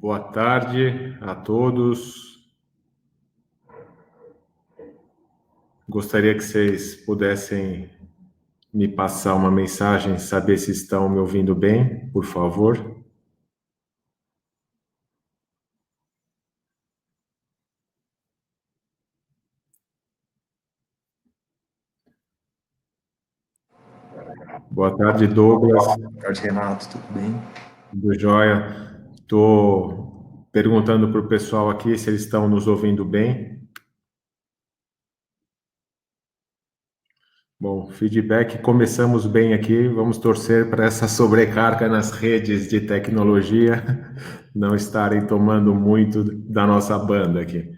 Boa tarde a todos. Gostaria que vocês pudessem me passar uma mensagem, saber se estão me ouvindo bem, por favor. Boa tarde, Douglas. Boa tarde, Renato. Tudo bem? Tudo jóia. Estou perguntando para o pessoal aqui se eles estão nos ouvindo bem. Bom, feedback, começamos bem aqui. Vamos torcer para essa sobrecarga nas redes de tecnologia não estarem tomando muito da nossa banda aqui.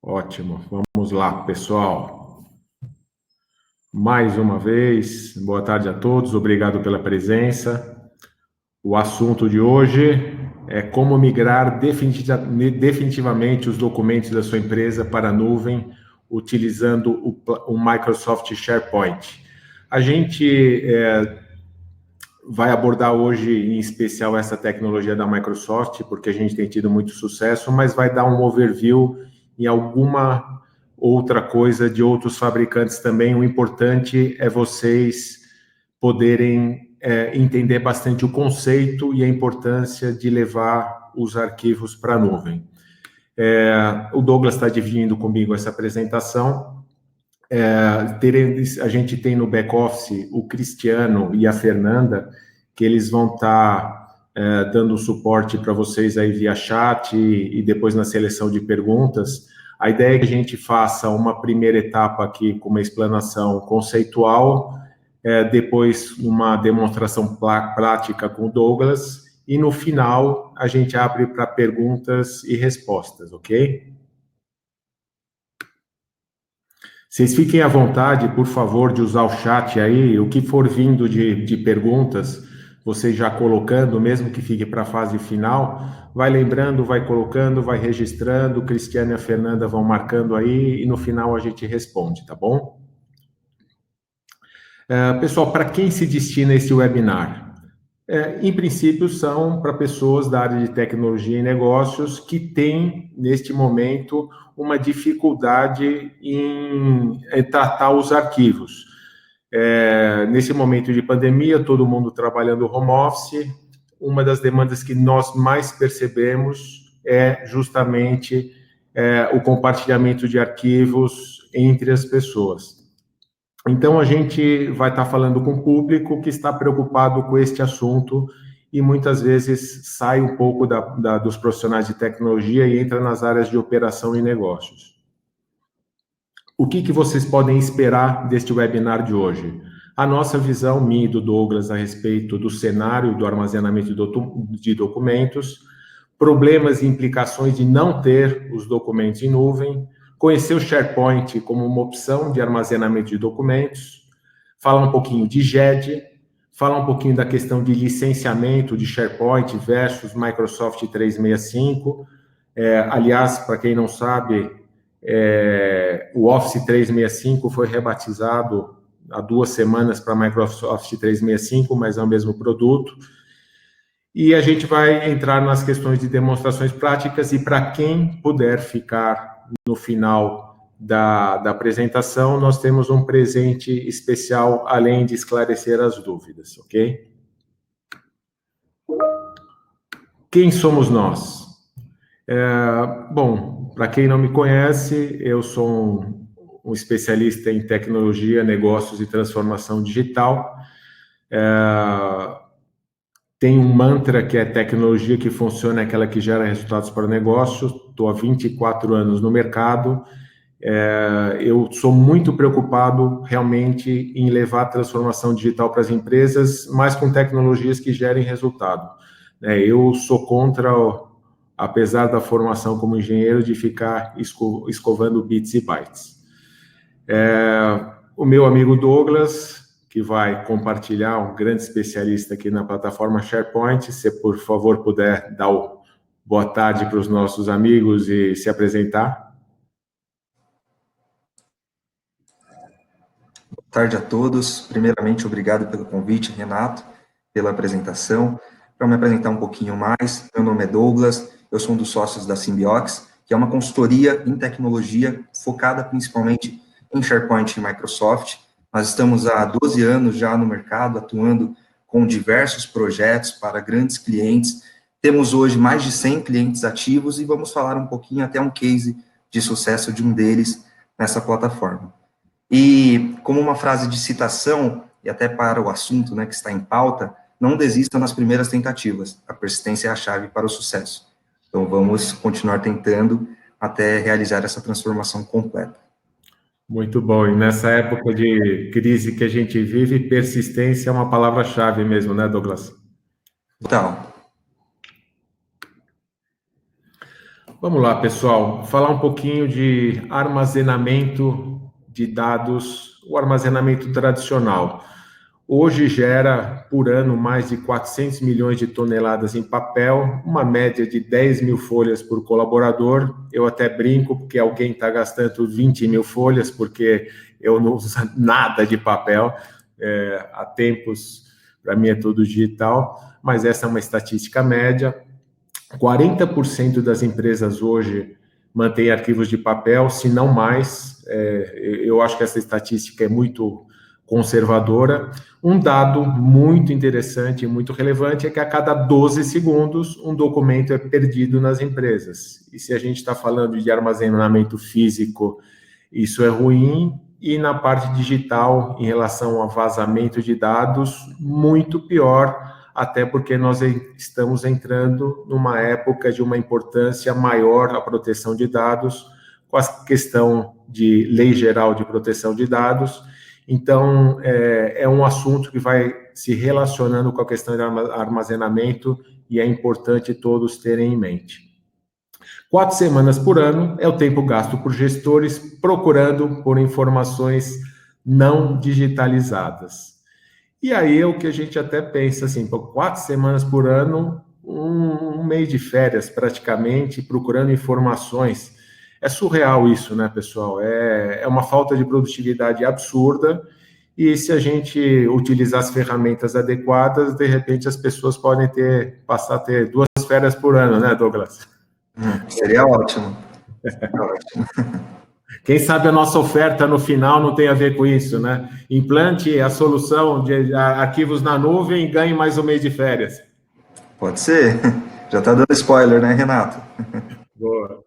Ótimo, vamos lá, pessoal. Mais uma vez, boa tarde a todos, obrigado pela presença. O assunto de hoje é como migrar definitivamente os documentos da sua empresa para a nuvem utilizando o Microsoft SharePoint. A gente vai abordar hoje, em especial, essa tecnologia da Microsoft, porque a gente tem tido muito sucesso, mas vai dar um overview em alguma outra coisa de outros fabricantes também. O importante é vocês poderem entender bastante o conceito e a importância de levar os arquivos para a nuvem. O Douglas está dividindo comigo essa apresentação. A gente tem no back-office o Cristiano e a Fernanda, que eles vão estar dando suporte para vocês aí via chat e depois na seleção de perguntas. A ideia é que a gente faça uma primeira etapa aqui com uma explanação conceitual, depois uma demonstração prática com o Douglas, e no final a gente abre para perguntas e respostas, ok? Vocês fiquem à vontade, por favor, de usar o chat aí, o que for vindo de perguntas, vocês já colocando, mesmo que fique para a fase final, vai lembrando, vai colocando, vai registrando, o Cristiano e a Fernanda vão marcando aí, e no final a gente responde, tá bom? Pessoal, para quem se destina esse webinar? Em princípio, são para pessoas da área de tecnologia e negócios que têm, neste momento, uma dificuldade em tratar os arquivos. Nesse momento de pandemia, todo mundo trabalhando home office, uma das demandas que nós mais percebemos é justamente o compartilhamento de arquivos entre as pessoas. Então, a gente vai estar falando com o público que está preocupado com este assunto e muitas vezes sai um pouco dos profissionais de tecnologia e entra nas áreas de operação e negócios. O que vocês podem esperar deste webinar de hoje? A nossa visão, minha e do Douglas, a respeito do cenário do armazenamento de documentos, problemas e implicações de não ter os documentos em nuvem, conhecer o SharePoint como uma opção de armazenamento de documentos, falar um pouquinho de GED, falar um pouquinho da questão de licenciamento de SharePoint versus Microsoft 365. Aliás, para quem não sabe, o Office 365 foi rebatizado há 2 semanas para Microsoft 365, mas é o mesmo produto. E a gente vai entrar nas questões de demonstrações práticas, e para quem puder ficar no final da apresentação, nós temos um presente especial, além de esclarecer as dúvidas, ok? Quem somos nós? Bom, para quem não me conhece, eu sou um especialista em tecnologia, negócios e transformação digital. Tem um mantra que é tecnologia que funciona, é aquela que gera resultados para o negócio. Estou há 24 anos no mercado. Eu sou muito preocupado realmente em levar a transformação digital para as empresas, mas com tecnologias que gerem resultado. Eu sou contra, apesar da formação como engenheiro, de ficar escovando bits e bytes. O meu amigo Douglas, que vai compartilhar, um grande especialista aqui na plataforma SharePoint, se por favor puder dar boa tarde para os nossos amigos e se apresentar. tarde a todos. Primeiramente, obrigado pelo convite, Renato, pela apresentação. Para me apresentar um pouquinho mais, meu nome é Douglas, eu sou um dos sócios da Symbiox, que é uma consultoria em tecnologia focada principalmente em SharePoint e Microsoft. Nós estamos há 12 anos já no mercado, atuando com diversos projetos para grandes clientes. Temos hoje mais de 100 clientes ativos e vamos falar um pouquinho até um case de sucesso de um deles nessa plataforma. E como uma frase de citação, e até para o assunto, né, que está em pauta, não desista nas primeiras tentativas, a persistência é a chave para o sucesso. Então vamos continuar tentando até realizar essa transformação completa. Muito bom, e nessa época de crise que a gente vive, persistência é uma palavra-chave mesmo, né, Douglas? Então, Vamos lá, pessoal, falar um pouquinho de armazenamento de dados, o armazenamento tradicional. Hoje gera, por ano, mais de 400 milhões de toneladas em papel, uma média de 10 mil folhas por colaborador. Eu até brinco, porque alguém está gastando 20 mil folhas, porque eu não uso nada de papel. Há tempos, para mim, é tudo digital, mas essa é uma estatística média. 40% das empresas hoje mantêm arquivos de papel, se não mais. Eu acho que essa estatística é muito conservadora. Um dado muito interessante e muito relevante é que a cada 12 segundos um documento é perdido nas empresas. E se a gente está falando de armazenamento físico, isso é ruim, e na parte digital, em relação a vazamento de dados, muito pior, até porque nós estamos entrando numa época de uma importância maior à proteção de dados, com a questão de lei geral de proteção de dados. Então, é um assunto que vai se relacionando com a questão de armazenamento e é importante todos terem em mente. 4 semanas por ano é o tempo gasto por gestores procurando por informações não digitalizadas. E aí é o que a gente até pensa assim, 4 semanas por ano, um mês de férias praticamente, procurando informações. É surreal isso, né, pessoal? É uma falta de produtividade absurda, e se a gente utilizar as ferramentas adequadas, de repente as pessoas podem passar a ter 2 férias por ano, né, Douglas? seria ótimo. Quem sabe a nossa oferta no final não tem a ver com isso, né? Implante a solução de arquivos na nuvem e ganhe mais um mês de férias. Pode ser. Já está dando spoiler, né, Renato? Boa.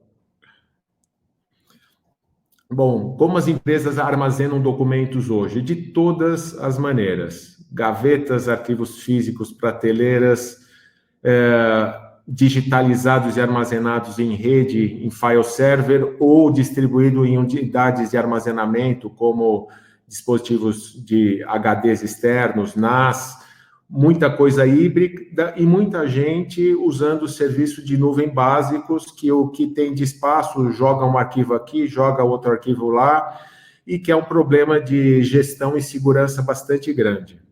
Bom, como as empresas armazenam documentos hoje? De todas as maneiras. Gavetas, arquivos físicos, prateleiras, digitalizados e armazenados em rede, em file server, ou distribuído em unidades de armazenamento, como dispositivos de HDs externos, NAS, muita coisa híbrida e muita gente usando o serviço de nuvem básicos, que o que tem de espaço joga um arquivo aqui, joga outro arquivo lá, e que é um problema de gestão e segurança bastante grande.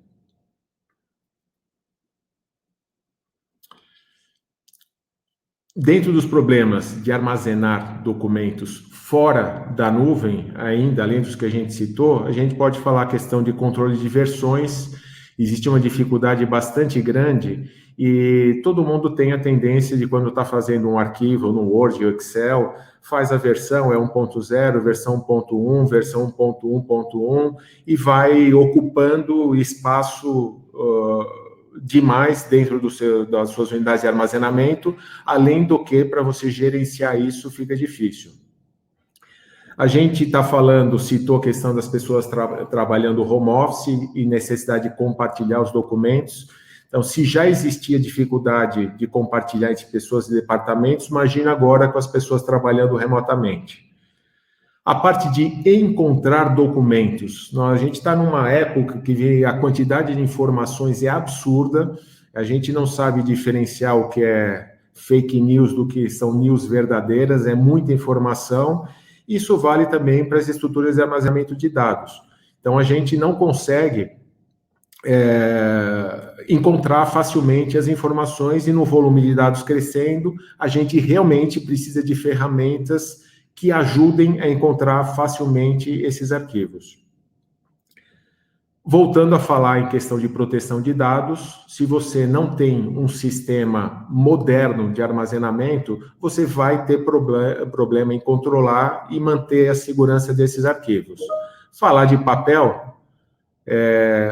Dentro dos problemas de armazenar documentos fora da nuvem, ainda além dos que a gente citou, a gente pode falar a questão de controle de versões. Existe uma dificuldade bastante grande e todo mundo tem a tendência de, quando está fazendo um arquivo no Word ou Excel, faz a versão 1.0, versão 1.1, versão 1.1.1 e vai ocupando espaço demais dentro das suas unidades de armazenamento, além do que, para você gerenciar isso, fica difícil. A gente está falando, citou a questão das pessoas trabalhando home office e necessidade de compartilhar os documentos. Então, se já existia dificuldade de compartilhar entre pessoas e departamentos, imagina agora com as pessoas trabalhando remotamente. A parte de encontrar documentos. A gente está numa época que a quantidade de informações é absurda, a gente não sabe diferenciar o que é fake news do que são news verdadeiras, é muita informação. Isso vale também para as estruturas de armazenamento de dados. Então, a gente não consegue encontrar facilmente as informações, e no volume de dados crescendo, a gente realmente precisa de ferramentas que ajudem a encontrar facilmente esses arquivos. Voltando a falar em questão de proteção de dados, se você não tem um sistema moderno de armazenamento, você vai ter problema em controlar e manter a segurança desses arquivos. Falar de papel,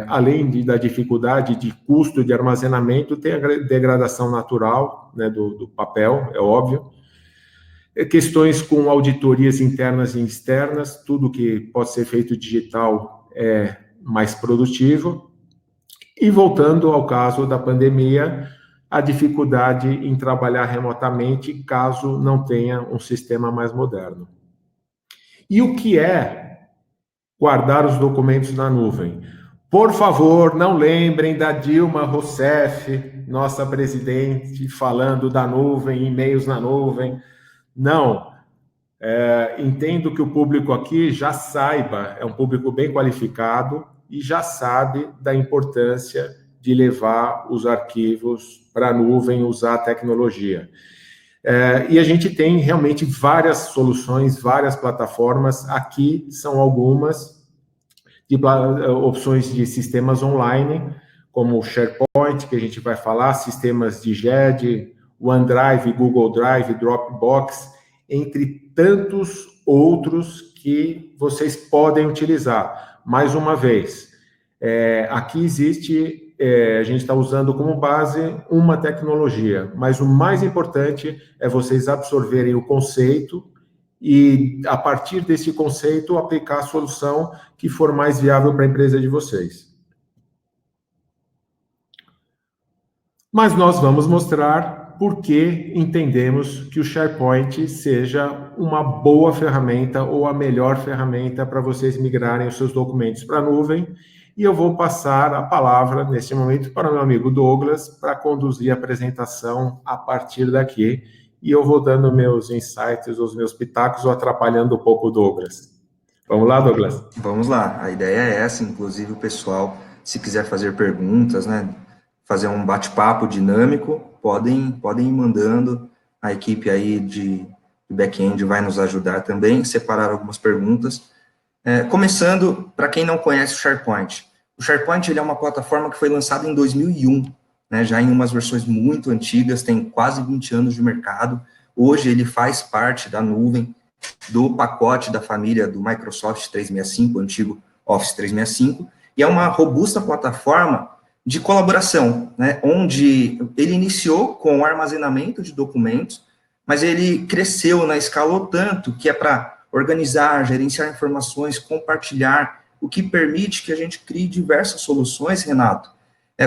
além da dificuldade de custo de armazenamento, tem a degradação natural, né, do papel, é óbvio. Questões com auditorias internas e externas, tudo que pode ser feito digital é mais produtivo. E voltando ao caso da pandemia, a dificuldade em trabalhar remotamente caso não tenha um sistema mais moderno. E o que é guardar os documentos na nuvem? Por favor, não lembrem da Dilma Rousseff, nossa presidente, falando da nuvem, e-mails na nuvem. Não. Entendo que o público aqui já saiba, é um público bem qualificado e já sabe da importância de levar os arquivos para a nuvem, usar a tecnologia. E a gente tem realmente várias soluções, várias plataformas. Aqui são algumas de opções de sistemas online, como o SharePoint, que a gente vai falar, sistemas de GED, OneDrive, Google Drive, Dropbox, entre tantos outros que vocês podem utilizar. Mais uma vez, aqui existe, a gente está usando como base uma tecnologia, mas o mais importante é vocês absorverem o conceito e, a partir desse conceito, aplicar a solução que for mais viável para a empresa de vocês. Mas nós vamos mostrar por que entendemos que o SharePoint seja uma boa ferramenta ou a melhor ferramenta para vocês migrarem os seus documentos para a nuvem. E eu vou passar a palavra, neste momento, para o meu amigo Douglas, para conduzir a apresentação a partir daqui. E eu vou dando meus insights, os meus pitacos, ou atrapalhando um pouco o Douglas. Vamos lá, Douglas? Vamos lá, a ideia é essa, inclusive o pessoal, se quiser fazer perguntas, né, fazer um bate-papo dinâmico, podem ir mandando, a equipe aí de back-end vai nos ajudar também, separar algumas perguntas. Começando, para quem não conhece o SharePoint ele é uma plataforma que foi lançada em 2001, né, já em umas versões muito antigas, tem quase 20 anos de mercado. Hoje ele faz parte da nuvem, do pacote da família do Microsoft 365, o antigo Office 365, e é uma robusta plataforma de colaboração, né, onde ele iniciou com o armazenamento de documentos, mas ele cresceu, né, escalou tanto que é para organizar, gerenciar informações, compartilhar, o que permite que a gente crie diversas soluções, Renato,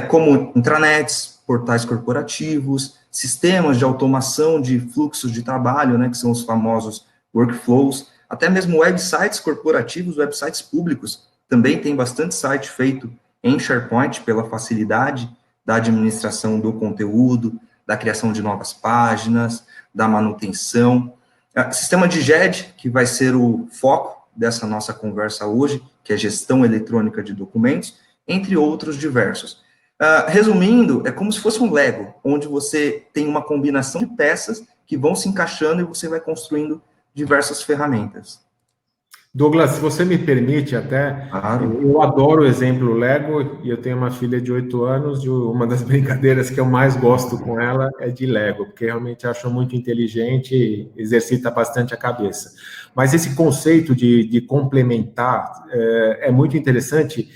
como intranets, portais corporativos, sistemas de automação de fluxos de trabalho, né, que são os famosos workflows, até mesmo websites corporativos, websites públicos, também tem bastante site feito em SharePoint pela facilidade da administração do conteúdo, da criação de novas páginas, da manutenção. Sistema de GED, que vai ser o foco dessa nossa conversa hoje, que é gestão eletrônica de documentos, entre outros diversos. Resumindo, é como se fosse um Lego, onde você tem uma combinação de peças que vão se encaixando e você vai construindo diversas ferramentas. Douglas, se você me permite até, claro. Eu adoro o exemplo Lego, e eu tenho uma filha de 8 anos, e uma das brincadeiras que eu mais gosto com ela é de Lego, porque realmente acho muito inteligente e exercita bastante a cabeça. Mas esse conceito de complementar é muito interessante,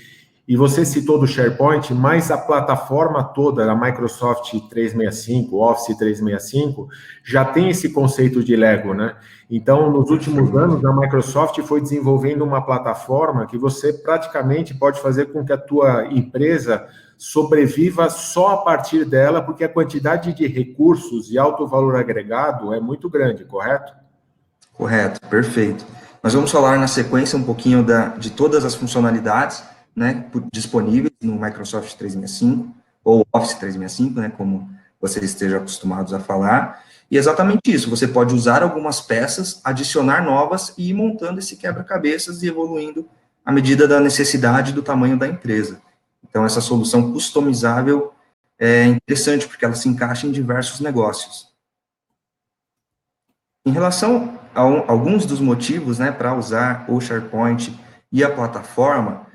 e você citou do SharePoint, mas a plataforma toda, a Microsoft 365, Office 365, já tem esse conceito de Lego, né? Então, nos últimos anos, a Microsoft foi desenvolvendo uma plataforma que você praticamente pode fazer com que a tua empresa sobreviva só a partir dela, porque a quantidade de recursos e alto valor agregado é muito grande, correto? Correto, perfeito. Nós vamos falar na sequência um pouquinho de todas as funcionalidades, né, disponíveis no Microsoft 365, ou Office 365, né, como vocês estejam acostumados a falar, e exatamente isso, você pode usar algumas peças, adicionar novas e ir montando esse quebra-cabeças e evoluindo à medida da necessidade e do tamanho da empresa. Então, essa solução customizável é interessante, porque ela se encaixa em diversos negócios. Em relação a alguns dos motivos, né, para usar o SharePoint e a plataforma,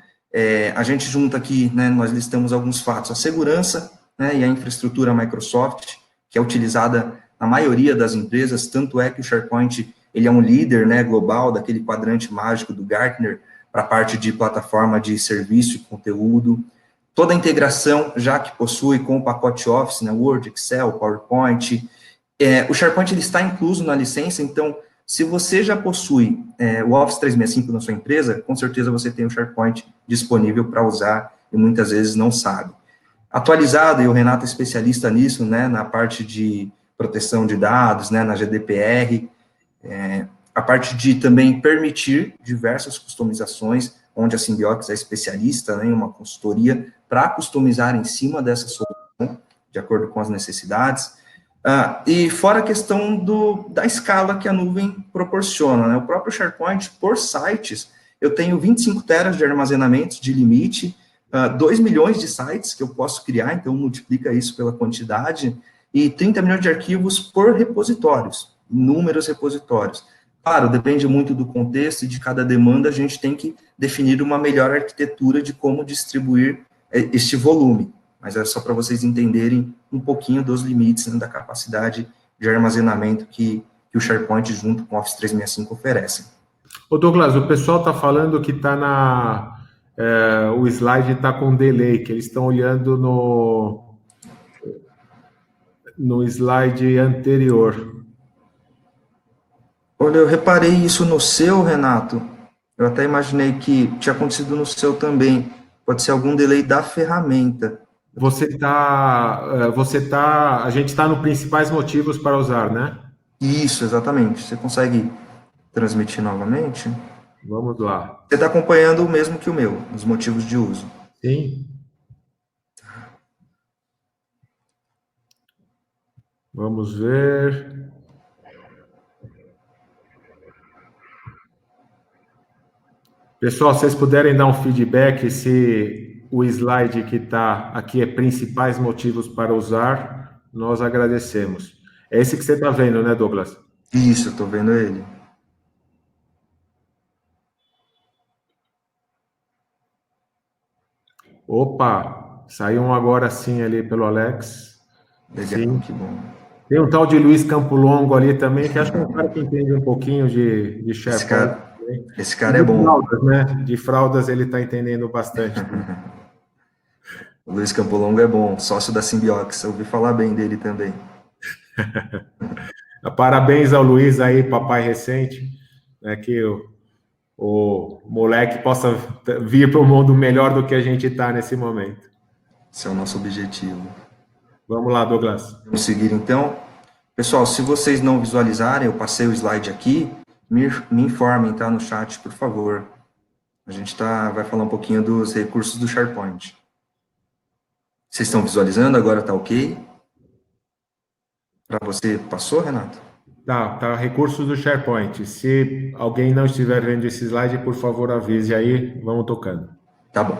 A gente junta aqui, né, nós listamos alguns fatos, a segurança, né, e a infraestrutura Microsoft, que é utilizada na maioria das empresas, tanto é que o SharePoint, ele é um líder, né, global, daquele quadrante mágico do Gartner, para a parte de plataforma de serviço e conteúdo, toda a integração, já que possui com o pacote Office, né, Word, Excel, PowerPoint, o SharePoint ele está incluso na licença, então, se você já possui o Office 365 na sua empresa, com certeza você tem o SharePoint disponível para usar e muitas vezes não sabe. Atualizado, e o Renato é especialista nisso, né, na parte de proteção de dados, né, na GDPR, a parte de também permitir diversas customizações, onde a Symbiox é especialista, né, em uma consultoria para customizar em cima dessa solução, de acordo com as necessidades. E fora a questão da escala que a nuvem proporciona, né? O próprio SharePoint, por sites, eu tenho 25 teras de armazenamento de limite, 2 milhões de sites que eu posso criar, então multiplica isso pela quantidade, e 30 milhões de arquivos por repositórios, inúmeros repositórios. Claro, depende muito do contexto e de cada demanda, a gente tem que definir uma melhor arquitetura de como distribuir este volume. Mas é só para vocês entenderem um pouquinho dos limites, né, da capacidade de armazenamento que o SharePoint junto com o Office 365 oferecem. Ô Douglas, o pessoal está falando que está o slide está com delay, que eles estão olhando no slide anterior. Olha, eu reparei isso no seu, Renato. Eu até imaginei que tinha acontecido no seu também. Pode ser algum delay da ferramenta. A gente está no principais motivos para usar, né? Isso, exatamente. Você consegue transmitir novamente? Vamos lá. Você está acompanhando o mesmo que o meu, os motivos de uso. Sim. Vamos ver. Pessoal, se vocês puderem dar um feedback se o slide que está aqui é principais motivos para usar, nós agradecemos. É esse que você está vendo, né, Douglas? Isso, eu estou vendo ele. Opa, saiu um agora sim ali pelo Alex. Legal, sim. Que bom. Tem um tal de Luiz Campolongo ali também, que acho que é um cara que entende um pouquinho de SharePoint. Esse cara é bom. Fraldas, né? De fraldas ele está entendendo bastante. O Luiz Campolongo é bom, sócio da Symbiox, eu ouvi falar bem dele também. Parabéns ao Luiz aí, papai recente, né, que o moleque possa vir para o mundo melhor do que a gente está nesse momento. Esse é o nosso objetivo. Vamos lá, Douglas. Vamos seguir então. Pessoal, se vocês não visualizarem, eu passei o slide aqui, me informem, tá, no chat, por favor. A gente vai falar um pouquinho dos recursos do SharePoint. Vocês estão visualizando? Agora está ok? Para você, passou, Renato? Tá, recursos do SharePoint. Se alguém não estiver vendo esse slide, por favor, avise aí, vamos tocando. Tá bom.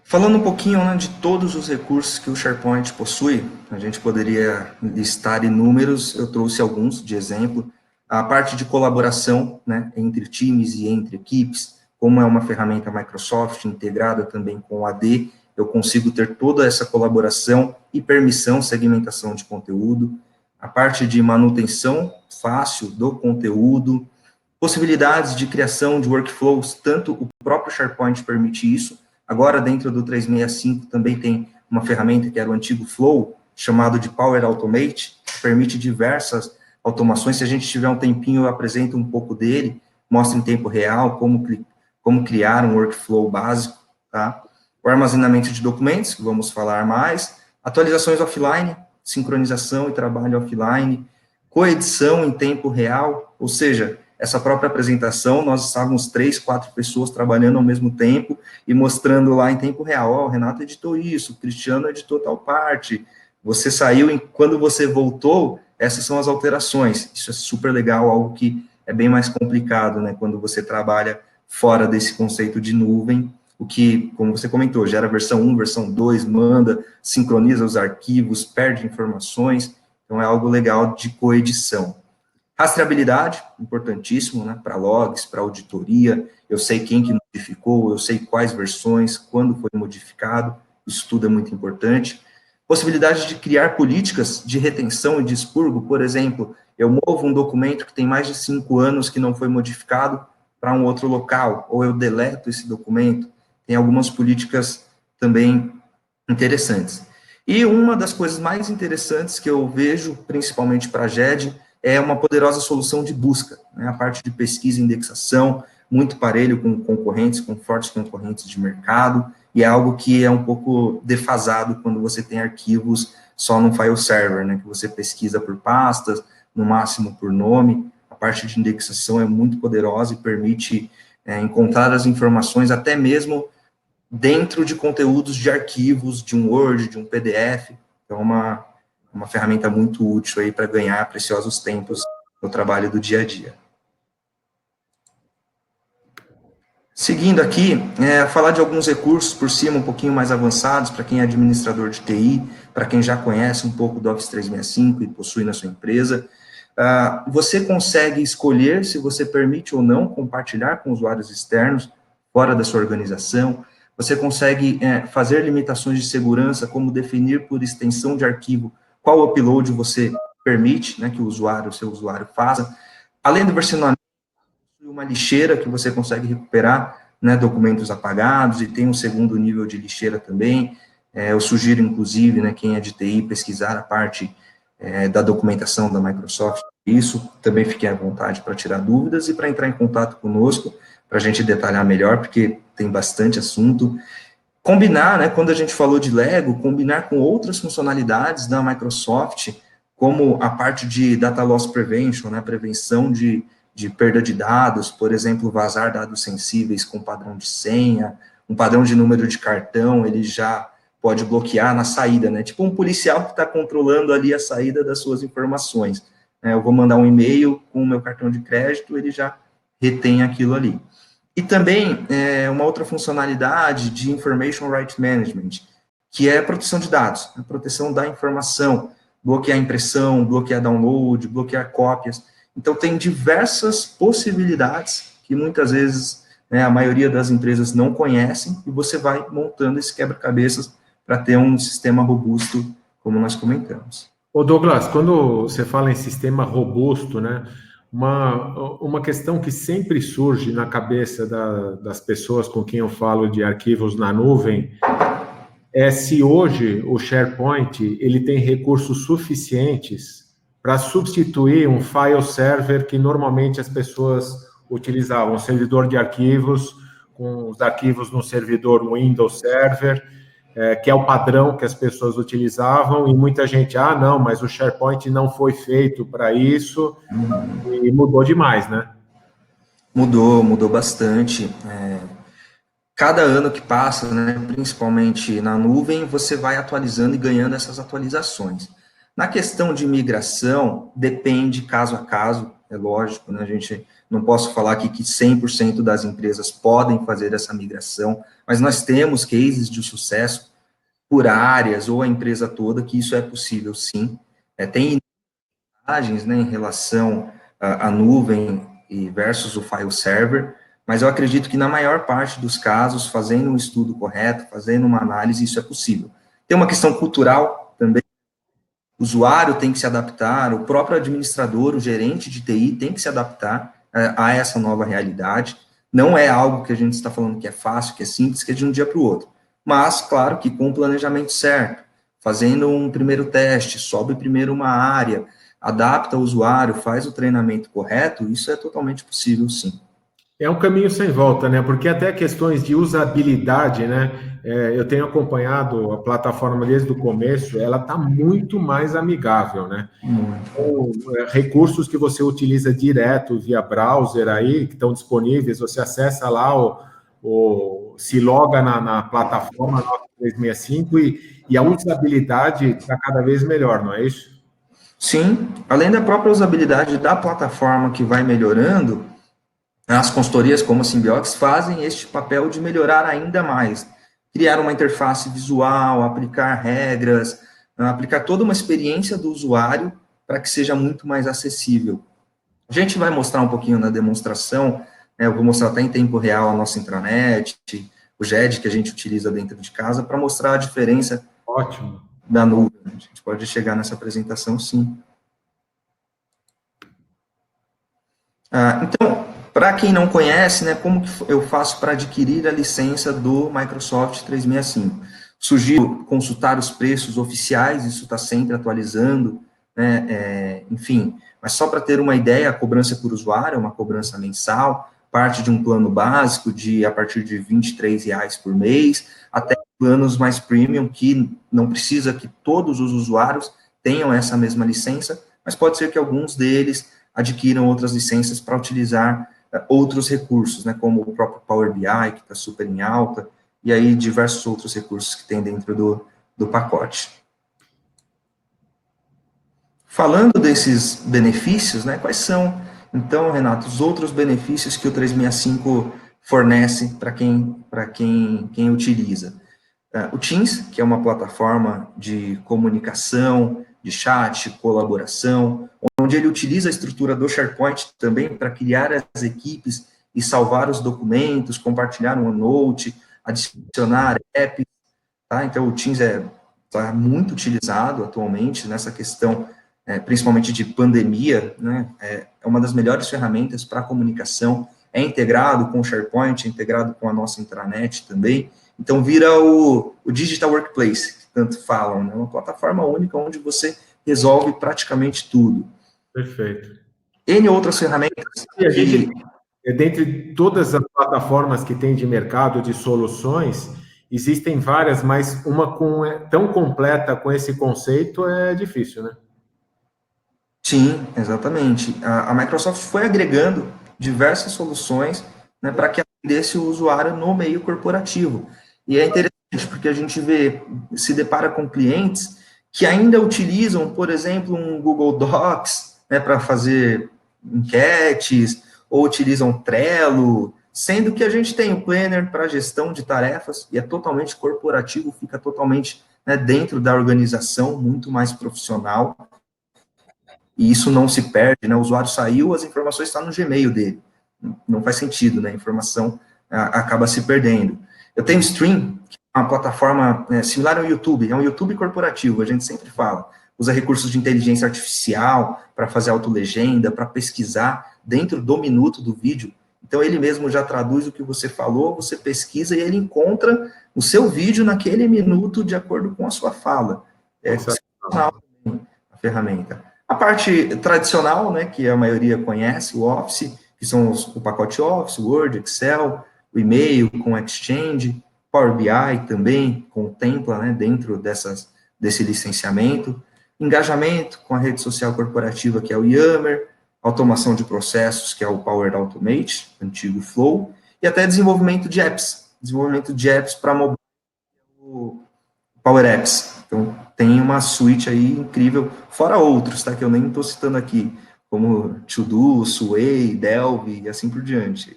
Falando um pouquinho, né, de todos os recursos que o SharePoint possui, a gente poderia listar inúmeros, eu trouxe alguns de exemplo. A parte de colaboração, né, entre times e entre equipes, como é uma ferramenta Microsoft integrada também com o AD, eu consigo ter toda essa colaboração e permissão, segmentação de conteúdo. A parte de manutenção fácil do conteúdo, possibilidades de criação de workflows, tanto o próprio SharePoint permite isso. Agora, dentro do 365, também tem uma ferramenta que era o antigo Flow, chamado de Power Automate, que permite diversas automações. Se a gente tiver um tempinho, eu apresento um pouco dele, mostra em tempo real como criar um workflow básico, tá? O armazenamento de documentos, que vamos falar mais, atualizações offline, sincronização e trabalho offline, coedição em tempo real, ou seja, essa própria apresentação, nós estávamos 3, 4 pessoas trabalhando ao mesmo tempo e mostrando lá em tempo real, ó, o Renato editou isso, o Cristiano editou tal parte, você saiu, quando você voltou, essas são as alterações. Isso é super legal, algo que é bem mais complicado, né, quando você trabalha fora desse conceito de nuvem, o que, como você comentou, gera versão 1, versão 2, manda, sincroniza os arquivos, perde informações, então é algo legal de coedição. Rastreabilidade, importantíssimo, né, para logs, para auditoria, eu sei quem que modificou, eu sei quais versões, quando foi modificado, isso tudo é muito importante. Possibilidade de criar políticas de retenção e de expurgo, por exemplo, eu movo um documento que tem mais de 5 anos que não foi modificado para um outro local, ou eu deleto esse documento, tem algumas políticas também interessantes. E uma das coisas mais interessantes que eu vejo, principalmente para a GED, é uma poderosa solução de busca, né? A parte de pesquisa e indexação, muito parelho com concorrentes, com fortes concorrentes de mercado, e é algo que é um pouco defasado quando você tem arquivos só no file server, né? Que você pesquisa por pastas, no máximo por nome. A parte de indexação é muito poderosa e permite encontrar as informações até mesmo dentro de conteúdos de arquivos, de um Word, de um PDF. Então, uma ferramenta muito útil aí para ganhar preciosos tempos no trabalho do dia a dia. Seguindo aqui, falar de alguns recursos por cima, um pouquinho mais avançados, para quem é administrador de TI, para quem já conhece um pouco do Office 365 e possui na sua empresa. Você consegue escolher se você permite ou não compartilhar com usuários externos fora da sua organização. Você consegue fazer limitações de segurança, como definir por extensão de arquivo qual upload você permite, né, que o seu usuário faça. Além do versionamento, uma lixeira que você consegue recuperar, né, documentos apagados, e tem um segundo nível de lixeira também. Eu sugiro, inclusive, né, quem é de TI, pesquisar a parte da documentação da Microsoft. Isso, também fiquem à vontade para tirar dúvidas e para entrar em contato conosco, para a gente detalhar melhor, porque tem bastante assunto. Combinar, né, quando a gente falou de Lego, combinar com outras funcionalidades da Microsoft, como a parte de Data Loss Prevention, né, prevenção de perda de dados, por exemplo, vazar dados sensíveis com padrão de senha, um padrão de número de cartão, ele já pode bloquear na saída, né, tipo um policial que está controlando ali a saída das suas informações. Eu vou mandar um e-mail com o meu cartão de crédito, ele já retém aquilo ali. E também uma outra funcionalidade de Information Right Management, que é a proteção de dados, a proteção da informação, bloquear impressão, bloquear download, bloquear cópias. Então, tem diversas possibilidades que muitas vezes a maioria das empresas não conhecem, e você vai montando esse quebra-cabeças para ter um sistema robusto, como nós comentamos. Ô Douglas, quando você fala em sistema robusto, né? Uma questão que sempre surge na cabeça das pessoas com quem eu falo de arquivos na nuvem é se hoje o SharePoint ele tem recursos suficientes para substituir um file server que normalmente as pessoas utilizavam, um servidor de arquivos, com os arquivos no servidor Windows Server, que é o padrão que as pessoas utilizavam, e muita gente, não, mas o SharePoint não foi feito para isso, e mudou demais, né? Mudou bastante. Cada ano que passa, né, principalmente na nuvem, você vai atualizando e ganhando essas atualizações. Na questão de migração, depende caso a caso, é lógico, né, a gente não posso falar aqui que 100% das empresas podem fazer essa migração, mas nós temos cases de sucesso por áreas ou a empresa toda que isso é possível, sim. Tem vantagens, né, em relação à nuvem e versus o file server, mas eu acredito que na maior parte dos casos, fazendo um estudo correto, fazendo uma análise, isso é possível. Tem uma questão cultural também, o usuário tem que se adaptar, o próprio administrador, o gerente de TI tem que se adaptar a essa nova realidade. Não é algo que a gente está falando que é fácil, que é simples, que é de um dia para o outro. Mas, claro que com o planejamento certo, fazendo um primeiro teste, sobe primeiro uma área, adapta o usuário, faz o treinamento correto, isso é totalmente possível, sim. É um caminho sem volta, né? Porque até questões de usabilidade, né? Eu tenho acompanhado a plataforma desde o começo, ela está muito mais amigável, né? Então, recursos que você utiliza direto via browser aí, que estão disponíveis, você acessa lá, se loga na plataforma Office 365 e a usabilidade está cada vez melhor, não é isso? Sim, além da própria usabilidade da plataforma que vai melhorando, as consultorias como a Symbiox fazem este papel de melhorar ainda mais, criar uma interface visual, aplicar regras, aplicar toda uma experiência do usuário para que seja muito mais acessível. A gente vai mostrar um pouquinho na demonstração, né, eu vou mostrar até em tempo real a nossa intranet, o GED que a gente utiliza dentro de casa, para mostrar a diferença Ótimo. da nuvem. A gente pode chegar nessa apresentação, sim. Então, para quem não conhece, né, como que eu faço para adquirir a licença do Microsoft 365? Sugiro consultar os preços oficiais, isso está sempre atualizando, né, enfim, mas só para ter uma ideia, a cobrança por usuário é uma cobrança mensal, parte de um plano básico a partir de R$ 23 por mês, até planos mais premium, que não precisa que todos os usuários tenham essa mesma licença, mas pode ser que alguns deles adquiram outras licenças para utilizar outros recursos, né, como o próprio Power BI, que está super em alta, e aí diversos outros recursos que tem dentro do pacote. Falando desses benefícios, né, quais são, então, Renato, os outros benefícios que o 365 fornece para quem utiliza? O Teams, que é uma plataforma de comunicação, de chat, colaboração, onde ele utiliza a estrutura do SharePoint também para criar as equipes e salvar os documentos, compartilhar um OneNote, adicionar apps, tá? Então, o Teams está muito utilizado atualmente nessa questão, principalmente de pandemia, né? É uma das melhores ferramentas para comunicação, é integrado com o SharePoint, é integrado com a nossa intranet também, então vira o Digital Workplace, que tanto falam, né? Uma plataforma única onde você resolve praticamente tudo. Perfeito. N outras ferramentas E a gente, dentre todas as plataformas que tem de mercado, de soluções, existem várias, mas uma tão completa com esse conceito é difícil, né? Sim, exatamente. A Microsoft foi agregando diversas soluções, né, para que atendesse o usuário no meio corporativo. E é interessante porque a gente se depara com clientes que ainda utilizam, por exemplo, um Google Docs, né, para fazer enquetes, ou utilizam Trello, sendo que a gente tem o Planner para gestão de tarefas, e é totalmente corporativo, fica totalmente, né, dentro da organização, muito mais profissional, e isso não se perde, né? O usuário saiu, as informações estão no Gmail dele. Não faz sentido, né? A informação acaba se perdendo. Eu tenho o Stream, que é uma plataforma similar ao YouTube, é um YouTube corporativo, a gente sempre fala. Usa recursos de inteligência artificial para fazer autolegenda, para pesquisar dentro do minuto do vídeo. Então, ele mesmo já traduz o que você falou, você pesquisa e ele encontra o seu vídeo naquele minuto de acordo com a sua fala. É sensacional a ferramenta. A parte tradicional, né, que a maioria conhece, o Office, que são o pacote Office, Word, Excel, o e-mail com Exchange, Power BI também contempla, né, dentro desse licenciamento, engajamento com a rede social corporativa, que é o Yammer, automação de processos, que é o Power Automate, antigo Flow, e até desenvolvimento de apps para mobile, o Power Apps. Então, tem uma suite aí incrível, fora outros, tá, que eu nem estou citando aqui, como To-Do, Sway, Delve e assim por diante.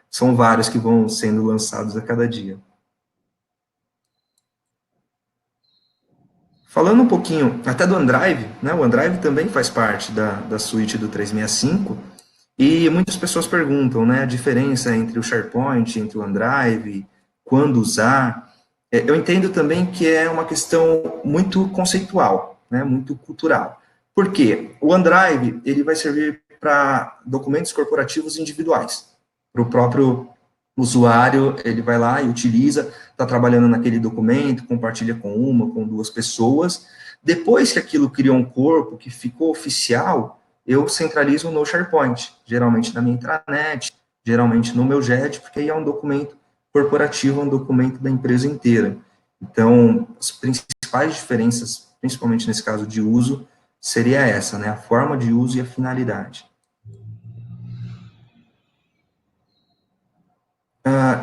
São vários que vão sendo lançados a cada dia. Falando um pouquinho até do OneDrive, né, o OneDrive também faz parte da suite do 365, e muitas pessoas perguntam, né, a diferença entre o SharePoint, entre o OneDrive, quando usar. Eu entendo também que é uma questão muito conceitual, né, muito cultural. Por quê? O OneDrive, ele vai servir para documentos corporativos individuais. Para o próprio usuário, ele vai lá e utiliza, está trabalhando naquele documento, compartilha com duas pessoas. Depois que aquilo criou um corpo, que ficou oficial, eu centralizo no SharePoint, geralmente na minha intranet, geralmente no meu JET, porque aí é um documento corporativo, é um documento da empresa inteira. Então, as principais diferenças, principalmente nesse caso de uso, seria essa, né, a forma de uso e a finalidade.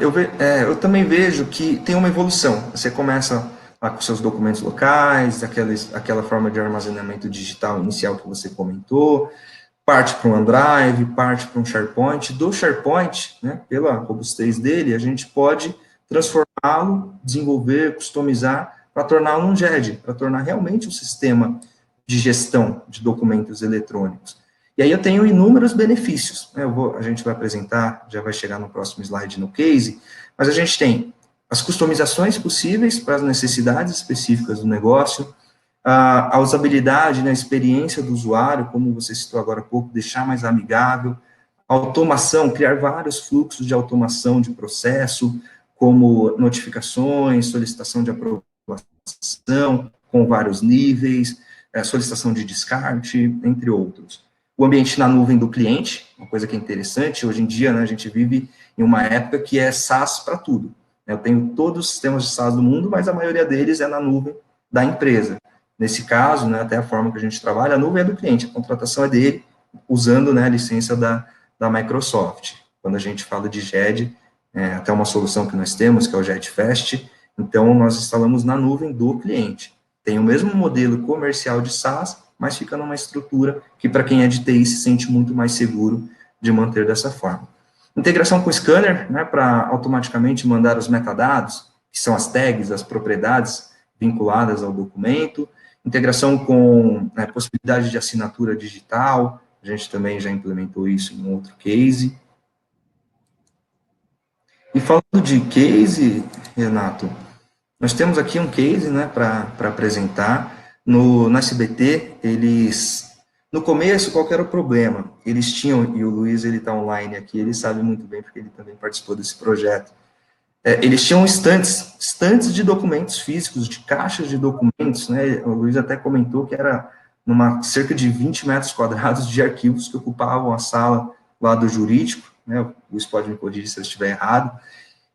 Eu também vejo que tem uma evolução. Você começa lá com seus documentos locais, aquela forma de armazenamento digital inicial que você comentou, parte para um OneDrive, parte para um SharePoint. Do SharePoint, né, pela robustez dele, a gente pode transformá-lo, desenvolver, customizar, para torná-lo um GED, para tornar realmente um sistema de gestão de documentos eletrônicos. E aí eu tenho inúmeros benefícios, né? A gente vai apresentar, já vai chegar no próximo slide no case, mas a gente tem as customizações possíveis para as necessidades específicas do negócio, a usabilidade, né, a experiência do usuário, como você citou agora há pouco, deixar mais amigável, automação, criar vários fluxos de automação de processo, como notificações, solicitação de aprovação, com vários níveis, solicitação de descarte, entre outros. O ambiente na nuvem do cliente, uma coisa que é interessante, hoje em dia, né, a gente vive em uma época que é SaaS para tudo. Eu tenho todos os sistemas de SaaS do mundo, mas a maioria deles é na nuvem da empresa. Nesse caso, né, até a forma que a gente trabalha, a nuvem é do cliente, a contratação é dele, usando, né, a licença da Microsoft. Quando a gente fala de GED, até uma solução que nós temos, que é o GEDFast, então nós instalamos na nuvem do cliente. Tem o mesmo modelo comercial de SaaS, mas fica numa estrutura que, para quem é de TI, se sente muito mais seguro de manter dessa forma. Integração com o scanner, né, para automaticamente mandar os metadados, que são as tags, as propriedades vinculadas ao documento. Integração com possibilidade de assinatura digital, a gente também já implementou isso em um outro case. E falando de case, Renato, nós temos aqui um case, né, para apresentar. No SBT, eles, no começo, qual que era o problema? Eles tinham, e o Luiz, ele está online aqui, ele sabe muito bem, porque ele também participou desse projeto. Eles tinham estantes de documentos físicos, de caixas de documentos, né? O Luiz até comentou que era cerca de 20 metros quadrados de arquivos que ocupavam a sala lá do jurídico, né? O Luiz pode me corrigir se eu estiver errado.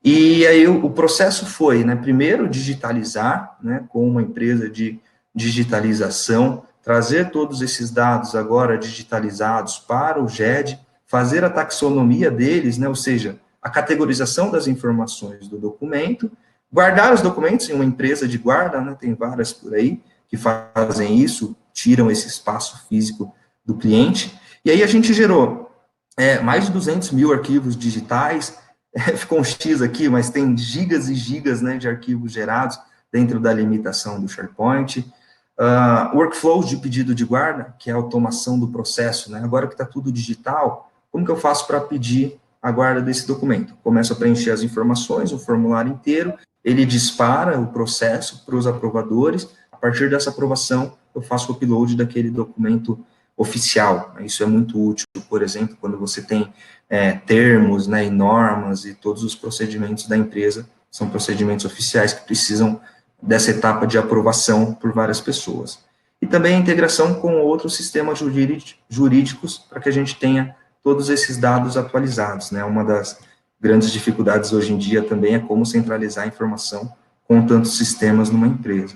E aí o processo foi, né, primeiro digitalizar, né, com uma empresa de digitalização, trazer todos esses dados agora digitalizados para o GED, fazer a taxonomia deles, né, ou seja, a categorização das informações do documento, guardar os documentos em uma empresa de guarda, né, tem várias por aí que fazem isso, tiram esse espaço físico do cliente, e aí a gente gerou mais de 200 mil arquivos digitais, ficou um X aqui, mas tem gigas e gigas, né, de arquivos gerados dentro da limitação do SharePoint. Workflows de pedido de guarda, que é a automação do processo, né? Agora que está tudo digital, como que eu faço para pedir a guarda desse documento? Começo a preencher as informações, o formulário inteiro, ele dispara o processo para os aprovadores, a partir dessa aprovação, eu faço o upload daquele documento oficial. Isso é muito útil, por exemplo, quando você tem termos, né, e normas e todos os procedimentos da empresa, são procedimentos oficiais que precisam dessa etapa de aprovação por várias pessoas. E também a integração com outros sistemas jurídicos para que a gente tenha todos esses dados atualizados, né? Uma das grandes dificuldades hoje em dia também é como centralizar a informação com tantos sistemas numa empresa.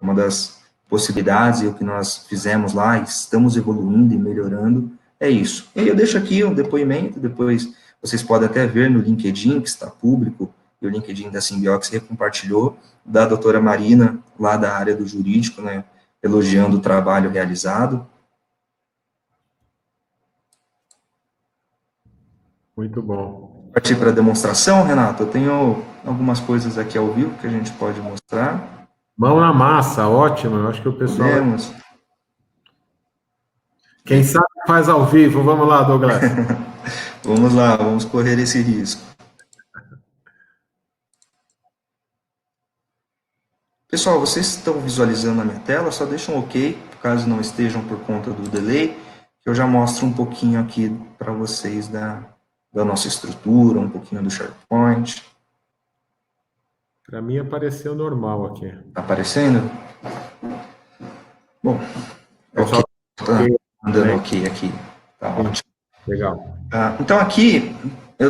Uma das possibilidades, e o que nós fizemos lá, estamos evoluindo e melhorando, é isso. E eu deixo aqui um depoimento, depois vocês podem até ver no LinkedIn, que está público, e o LinkedIn da Symbiox recompartilhou, da doutora Marina, lá da área do jurídico, né, elogiando o trabalho realizado. Muito bom. Partir para a demonstração, Renato, eu tenho algumas coisas aqui ao vivo que a gente pode mostrar. Mão na massa, ótimo. Eu acho que o pessoal. Podemos. Quem sabe faz ao vivo. Vamos lá, Douglas. Vamos lá, vamos correr esse risco. Pessoal, vocês estão visualizando a minha tela? Só deixa um OK, caso não estejam por conta do delay, que eu já mostro um pouquinho aqui para vocês da nossa estrutura, um pouquinho do SharePoint. Para mim apareceu normal aqui. Está aparecendo? Bom, pessoal, tá dando OK aqui. Tá ótimo. Legal. Então aqui,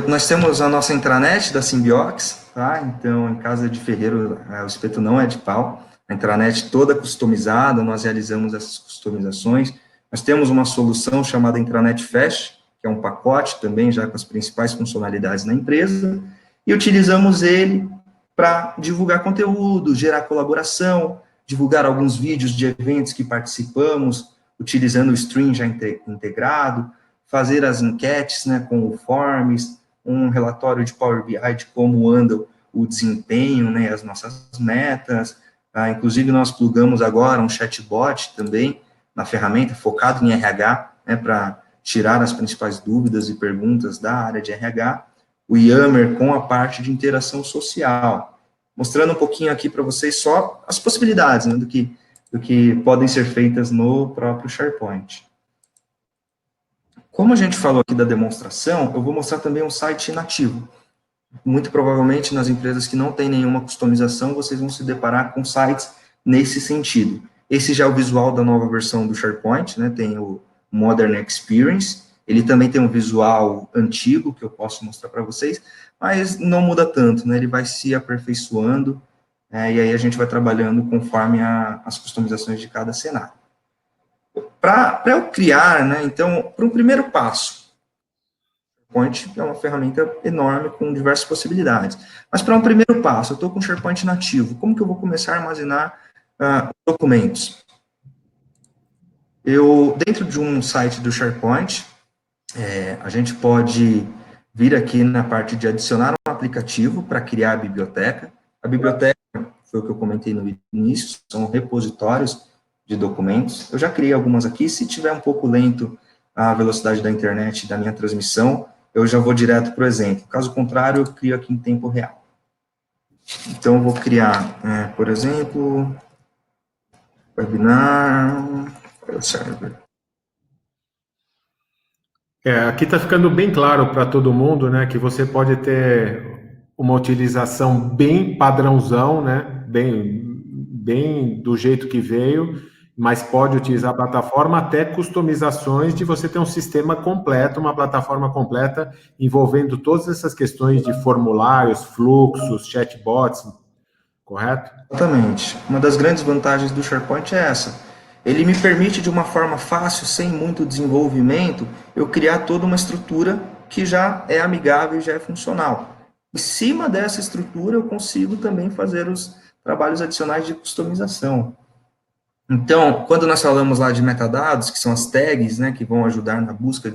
nós temos a nossa intranet da Symbiox, tá? Então, em casa de ferreiro, o espeto não é de pau. A intranet toda customizada, nós realizamos essas customizações. Nós temos uma solução chamada Intranet Fast, que é um pacote também já com as principais funcionalidades na empresa, e utilizamos ele para divulgar conteúdo, gerar colaboração, divulgar alguns vídeos de eventos que participamos, utilizando o stream já integrado, fazer as enquetes, né, com o Forms, um relatório de Power BI de como anda o desempenho, né, as nossas metas. Inclusive, nós plugamos agora um chatbot também na ferramenta, focado em RH, né, para tirar as principais dúvidas e perguntas da área de RH, o Yammer com a parte de interação social, mostrando um pouquinho aqui para vocês só as possibilidades, né, do que podem ser feitas no próprio SharePoint. Como a gente falou aqui da demonstração, eu vou mostrar também um site nativo. Muito provavelmente, nas empresas que não têm nenhuma customização, vocês vão se deparar com sites nesse sentido. Esse já é o visual da nova versão do SharePoint, né? Tem o Modern Experience, ele também tem um visual antigo, que eu posso mostrar para vocês, mas não muda tanto, né? Ele vai se aperfeiçoando, e aí a gente vai trabalhando conforme as customizações de cada cenário. Para eu criar, né? Então, para um primeiro passo, SharePoint é uma ferramenta enorme com diversas possibilidades. Mas para um primeiro passo, eu estou com o SharePoint nativo, como que eu vou começar a armazenar documentos? Dentro de um site do SharePoint, a gente pode vir aqui na parte de adicionar um aplicativo para criar a biblioteca. A biblioteca, foi o que eu comentei no início, são repositórios de documentos. Eu já criei algumas aqui, se tiver um pouco lento a velocidade da internet e da minha transmissão, eu já vou direto para o exemplo. Caso contrário, eu crio aqui em tempo real. Então, eu vou criar, por exemplo, webinar, server. Aqui está ficando bem claro para todo mundo, né, que você pode ter uma utilização bem padrãozão, né, bem do jeito que veio, mas pode utilizar a plataforma até customizações de você ter um sistema completo, uma plataforma completa, envolvendo todas essas questões de formulários, fluxos, chatbots, correto? Exatamente. Uma das grandes vantagens do SharePoint é essa. Ele me permite, de uma forma fácil, sem muito desenvolvimento, eu criar toda uma estrutura que já é amigável e já é funcional. Em cima dessa estrutura, eu consigo também fazer os trabalhos adicionais de customização. Então, quando nós falamos lá de metadados, que são as tags, né, que vão ajudar na busca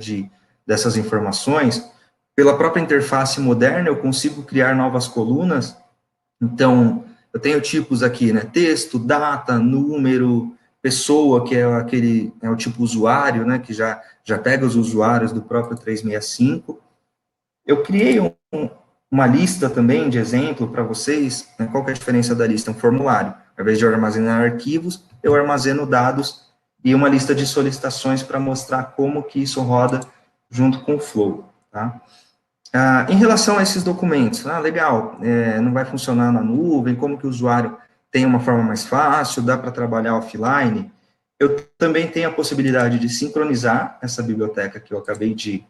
dessas informações, pela própria interface moderna, eu consigo criar novas colunas. Então, eu tenho tipos aqui, né, texto, data, número, pessoa, que é o tipo usuário, né, que já pega os usuários do próprio 365. Eu criei uma lista também de exemplo para vocês, né, qual que é a diferença da lista? Um formulário. Ao invés de eu armazenar arquivos, eu armazeno dados e uma lista de solicitações para mostrar como que isso roda junto com o Flow, tá? Em relação a esses documentos, legal, não vai funcionar na nuvem, como que o usuário tem uma forma mais fácil, dá para trabalhar offline. Eu também tenho a possibilidade de sincronizar essa biblioteca que eu acabei de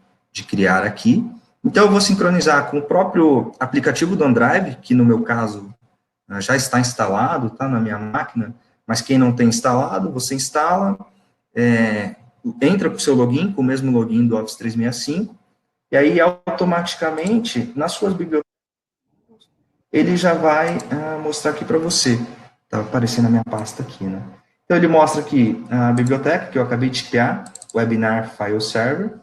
criar aqui. Então, eu vou sincronizar com o próprio aplicativo do OneDrive, que no meu caso já está instalado, tá, na minha máquina, mas quem não tem instalado, você instala, entra com o seu login, com o mesmo login do Office 365, e aí, automaticamente, nas suas bibliotecas, ele já vai mostrar aqui para você. Está aparecendo a minha pasta aqui, né? Então, ele mostra aqui a biblioteca que eu acabei de criar, Webinar File Server,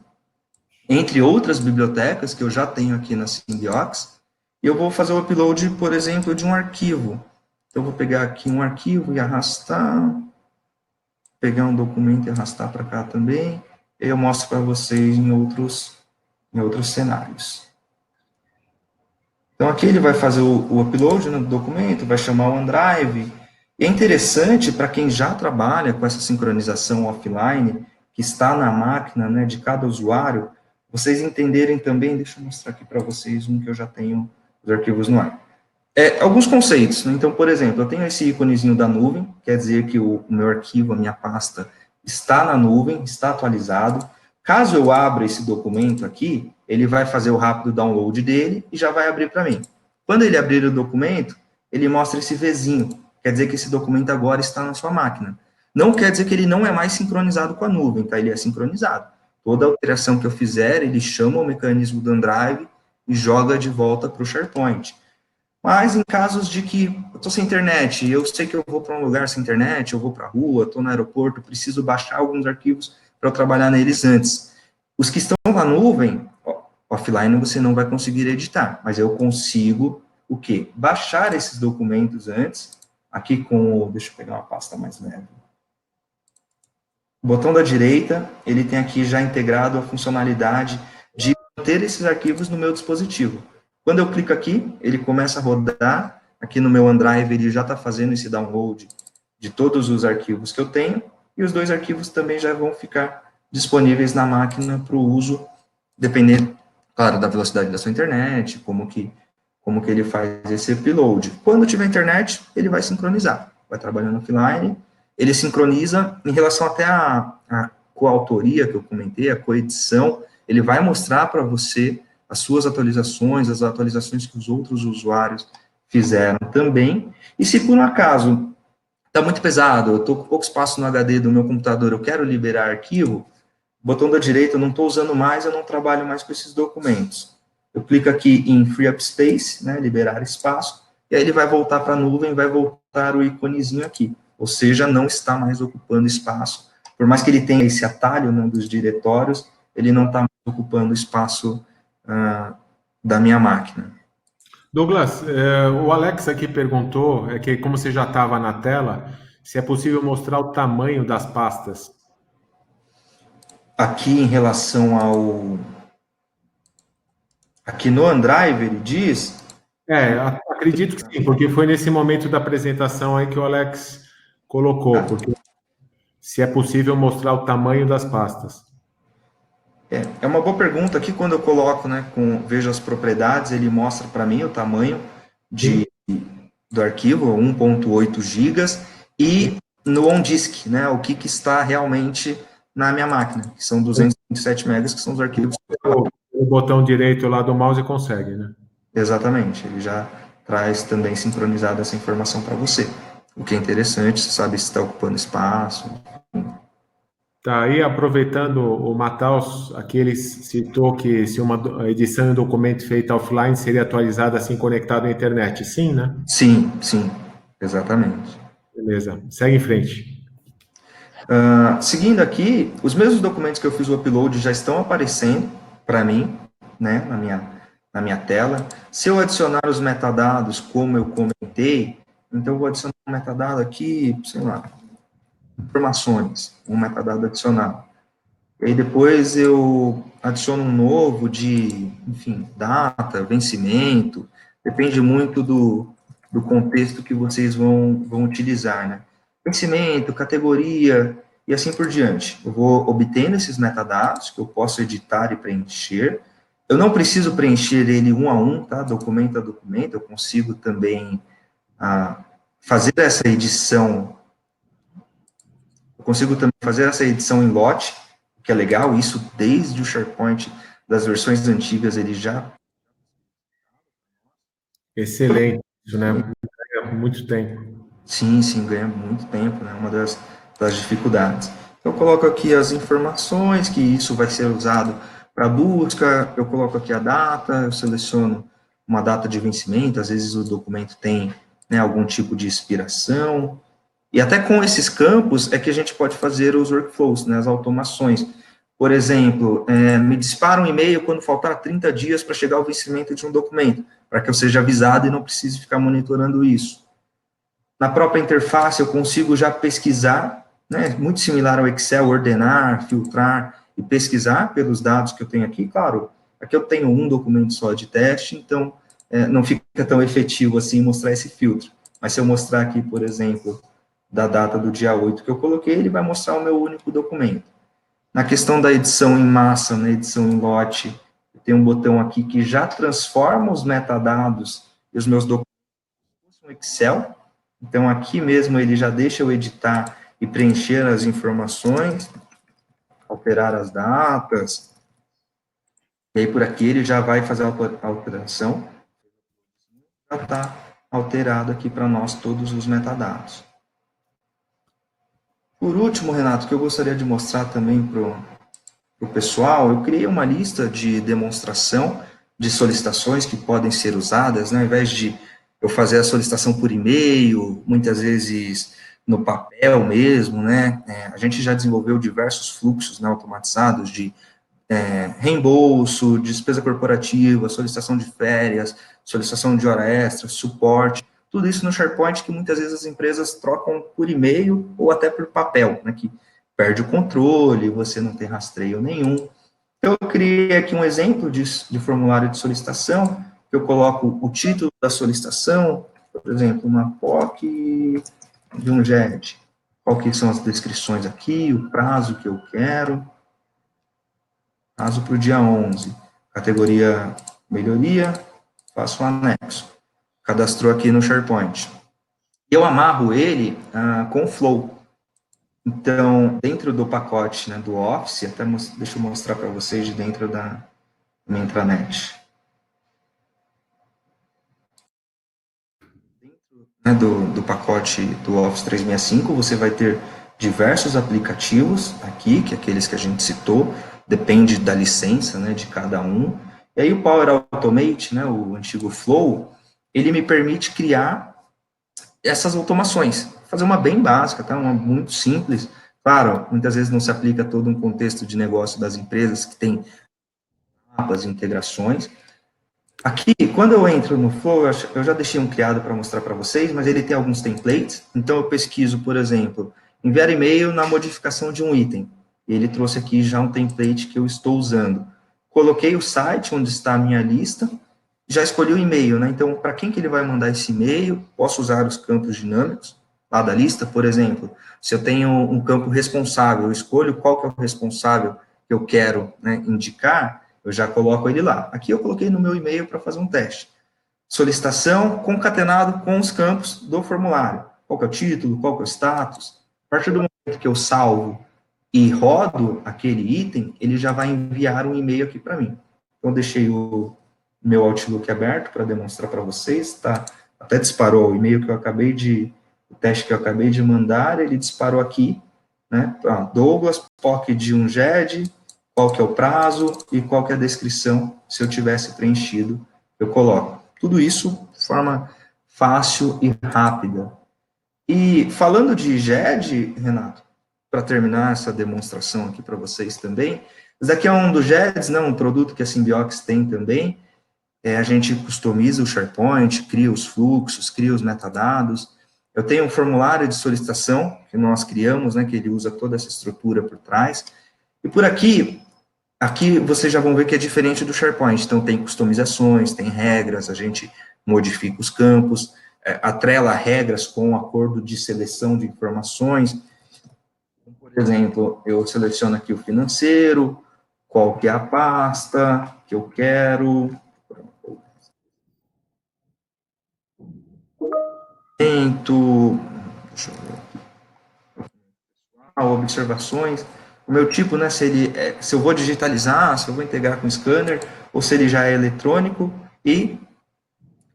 entre outras bibliotecas que eu já tenho aqui na Symbiox, e eu vou fazer o upload, por exemplo, de um arquivo. Então, eu vou pegar aqui um arquivo e arrastar, pegar um documento e arrastar para cá também, e eu mostro para vocês em outros cenários. Então, aqui ele vai fazer o upload, né, do documento, vai chamar o OneDrive. E é interessante para quem já trabalha com essa sincronização offline, que está na máquina, né, de cada usuário, vocês entenderem também, deixa eu mostrar aqui para vocês um que eu já tenho os arquivos no ar. Alguns conceitos, né? Então, por exemplo, eu tenho esse íconezinho da nuvem, quer dizer que o meu arquivo, a minha pasta, está na nuvem, está atualizado. Caso eu abra esse documento aqui, ele vai fazer o rápido download dele e já vai abrir para mim. Quando ele abrir o documento, ele mostra esse Vzinho, quer dizer que esse documento agora está na sua máquina. Não quer dizer que ele não é mais sincronizado com a nuvem, tá? Ele é sincronizado. Toda alteração que eu fizer, ele chama o mecanismo do OneDrive e joga de volta para o SharePoint. Mas em casos de que eu estou sem internet, eu sei que eu vou para um lugar sem internet, eu vou para a rua, estou no aeroporto, preciso baixar alguns arquivos para eu trabalhar neles antes. Os que estão na nuvem, offline você não vai conseguir editar, mas eu consigo, o quê? Baixar esses documentos antes, aqui com, deixa eu pegar uma pasta mais leve. O botão da direita, ele tem aqui já integrado a funcionalidade de ter esses arquivos no meu dispositivo. Quando eu clico aqui, ele começa a rodar. Aqui no meu OneDrive, ele já está fazendo esse download de todos os arquivos que eu tenho, e os 2 arquivos também já vão ficar disponíveis na máquina para o uso, dependendo, claro, da velocidade da sua internet, como que ele faz esse upload. Quando tiver internet, ele vai sincronizar, vai trabalhando offline, ele sincroniza em relação até a coautoria que eu comentei, a coedição, ele vai mostrar para você as suas atualizações, as atualizações que os outros usuários fizeram também, e se por um acaso está muito pesado, eu estou com pouco espaço no HD do meu computador, eu quero liberar arquivo, botão da direita, eu não estou usando mais, eu não trabalho mais com esses documentos. Eu clico aqui em Free Up Space, né, liberar espaço, e aí ele vai voltar para a nuvem, vai voltar o íconezinho aqui, ou seja, não está mais ocupando espaço. Por mais que ele tenha esse atalho, né, dos diretórios, ele não está mais ocupando espaço da minha máquina. Douglas, o Alex aqui perguntou, que como você já estava na tela, se é possível mostrar o tamanho das pastas. Aqui em relação aqui no OneDrive, ele diz... Acredito que sim, porque foi nesse momento da apresentação aí que o Alex colocou, porque se é possível mostrar o tamanho das pastas. É uma boa pergunta. Aqui quando eu coloco, né, vejo as propriedades, ele mostra para mim o tamanho do arquivo, 1.8 gigas, e no OnDisk, né, o que está realmente na minha máquina, que são 227 megas, que são os arquivos. O botão direito lá do mouse consegue, né? Exatamente, ele já traz também sincronizada essa informação para você. O que é interessante, você sabe se está ocupando espaço. Tá aí, aproveitando o Matheus, aqui ele citou que se uma edição em um documento feita offline seria atualizada assim conectado à internet. Sim, né? Sim, exatamente. Beleza, segue em frente. Seguindo aqui, os mesmos documentos que eu fiz o upload já estão aparecendo para mim, né, na minha tela. Se eu adicionar os metadados, como eu comentei, então eu vou adicionar um metadado aqui, sei lá, informações, um metadado adicional. E aí depois eu adiciono um novo de, enfim, data, vencimento, depende muito do contexto que vocês vão utilizar, né? Vencimento, categoria e assim por diante. Eu vou obtendo esses metadados que eu posso editar e preencher. Eu não preciso preencher ele um a um, tá? Documento a documento, eu consigo também fazer essa edição. Eu consigo também fazer essa edição em lote, que é legal, isso desde o SharePoint das versões antigas ele já... Excelente, isso, né? Ganha muito tempo. Sim, ganha muito tempo, né? Uma das dificuldades. Eu coloco aqui as informações, que isso vai ser usado para busca, eu coloco aqui a data, eu seleciono uma data de vencimento, às vezes o documento tem, né, algum tipo de expiração, e até com esses campos é que a gente pode fazer os workflows, né, as automações. Por exemplo, me dispara um e-mail quando faltar 30 dias para chegar ao vencimento de um documento, para que eu seja avisado e não precise ficar monitorando isso. Na própria interface, eu consigo já pesquisar, né, muito similar ao Excel, ordenar, filtrar e pesquisar pelos dados que eu tenho aqui. Claro, aqui eu tenho um documento só de teste, então não fica tão efetivo assim mostrar esse filtro. Mas se eu mostrar aqui, por exemplo, da data do dia 8 que eu coloquei, ele vai mostrar o meu único documento. Na questão da edição em massa, na edição em lote, tem um botão aqui que já transforma os metadados e os meus documentos no Excel. Então, aqui mesmo ele já deixa eu editar e preencher as informações, alterar as datas, e aí por aqui ele já vai fazer a alteração, já está alterado aqui para nós todos os metadados. Por último, Renato, que eu gostaria de mostrar também para o pessoal, eu criei uma lista de demonstração de solicitações que podem ser usadas, né, ao invés de eu fazer a solicitação por e-mail, muitas vezes no papel mesmo, né, a gente já desenvolveu diversos fluxos, né, automatizados de reembolso, despesa corporativa, solicitação de férias, solicitação de hora extra, suporte, tudo isso no SharePoint que muitas vezes as empresas trocam por e-mail ou até por papel, né, que perde o controle, você não tem rastreio nenhum. Eu criei aqui um exemplo de formulário de solicitação, que eu coloco o título da solicitação, por exemplo, uma POC de um GED. Qual que são as descrições aqui, o prazo que eu quero, prazo para o dia 11, categoria melhoria, faço um anexo, cadastrou aqui no SharePoint. Eu amarro ele com o Flow. Então, dentro do pacote, né, do Office, até deixa eu mostrar para vocês de dentro da minha intranet. Dentro, né, do pacote do Office 365, você vai ter diversos aplicativos aqui, que é aqueles que a gente citou, depende da licença, né, de cada um. E aí o Power Automate, né, o antigo Flow, ele me permite criar essas automações, fazer uma bem básica, tá? Uma muito simples. Claro, muitas vezes não se aplica todo um contexto de negócio das empresas que tem mapas, integrações. Aqui, quando eu entro no Flow, eu já deixei um criado para mostrar para vocês, mas ele tem alguns templates. Então, eu pesquiso, por exemplo, enviar e-mail na modificação de um item. Ele trouxe aqui já um template que eu estou usando. Coloquei o site onde está a minha lista, já escolhi o e-mail, né? Então, para quem que ele vai mandar esse e-mail, posso usar os campos dinâmicos lá da lista, por exemplo, se eu tenho um campo responsável, eu escolho qual que é o responsável que eu quero, né, indicar, eu já coloco ele lá. Aqui eu coloquei no meu e-mail para fazer um teste. Solicitação concatenado com os campos do formulário. Qual que é o título, qual que é o status. A partir do momento que eu salvo e rodo aquele item, ele já vai enviar um e-mail aqui para mim. Então, eu deixei o meu Outlook aberto para demonstrar para vocês, tá? Até disparou o e-mail que eu acabei de, o teste que eu acabei de mandar, ele disparou aqui, né? Douglas, POC de um GED, qual que é o prazo e qual que é a descrição, se eu tivesse preenchido, eu coloco. Tudo isso de forma fácil e rápida. E falando de GED, Renato, para terminar essa demonstração aqui para vocês também, esse daqui é um dos GEDs, né, um produto que a Symbiox tem também. A gente customiza o SharePoint, cria os fluxos, cria os metadados. Eu tenho um formulário de solicitação que nós criamos, né, que ele usa toda essa estrutura por trás. E por aqui vocês já vão ver que é diferente do SharePoint. Então, tem customizações, tem regras, a gente modifica os campos, atrela regras com um acordo de seleção de informações. Por exemplo, eu seleciono aqui o financeiro, qual que é a pasta que eu quero, deixa eu ver aqui, observações, o meu tipo, né, se eu vou digitalizar, se eu vou integrar com scanner, ou se ele já é eletrônico, e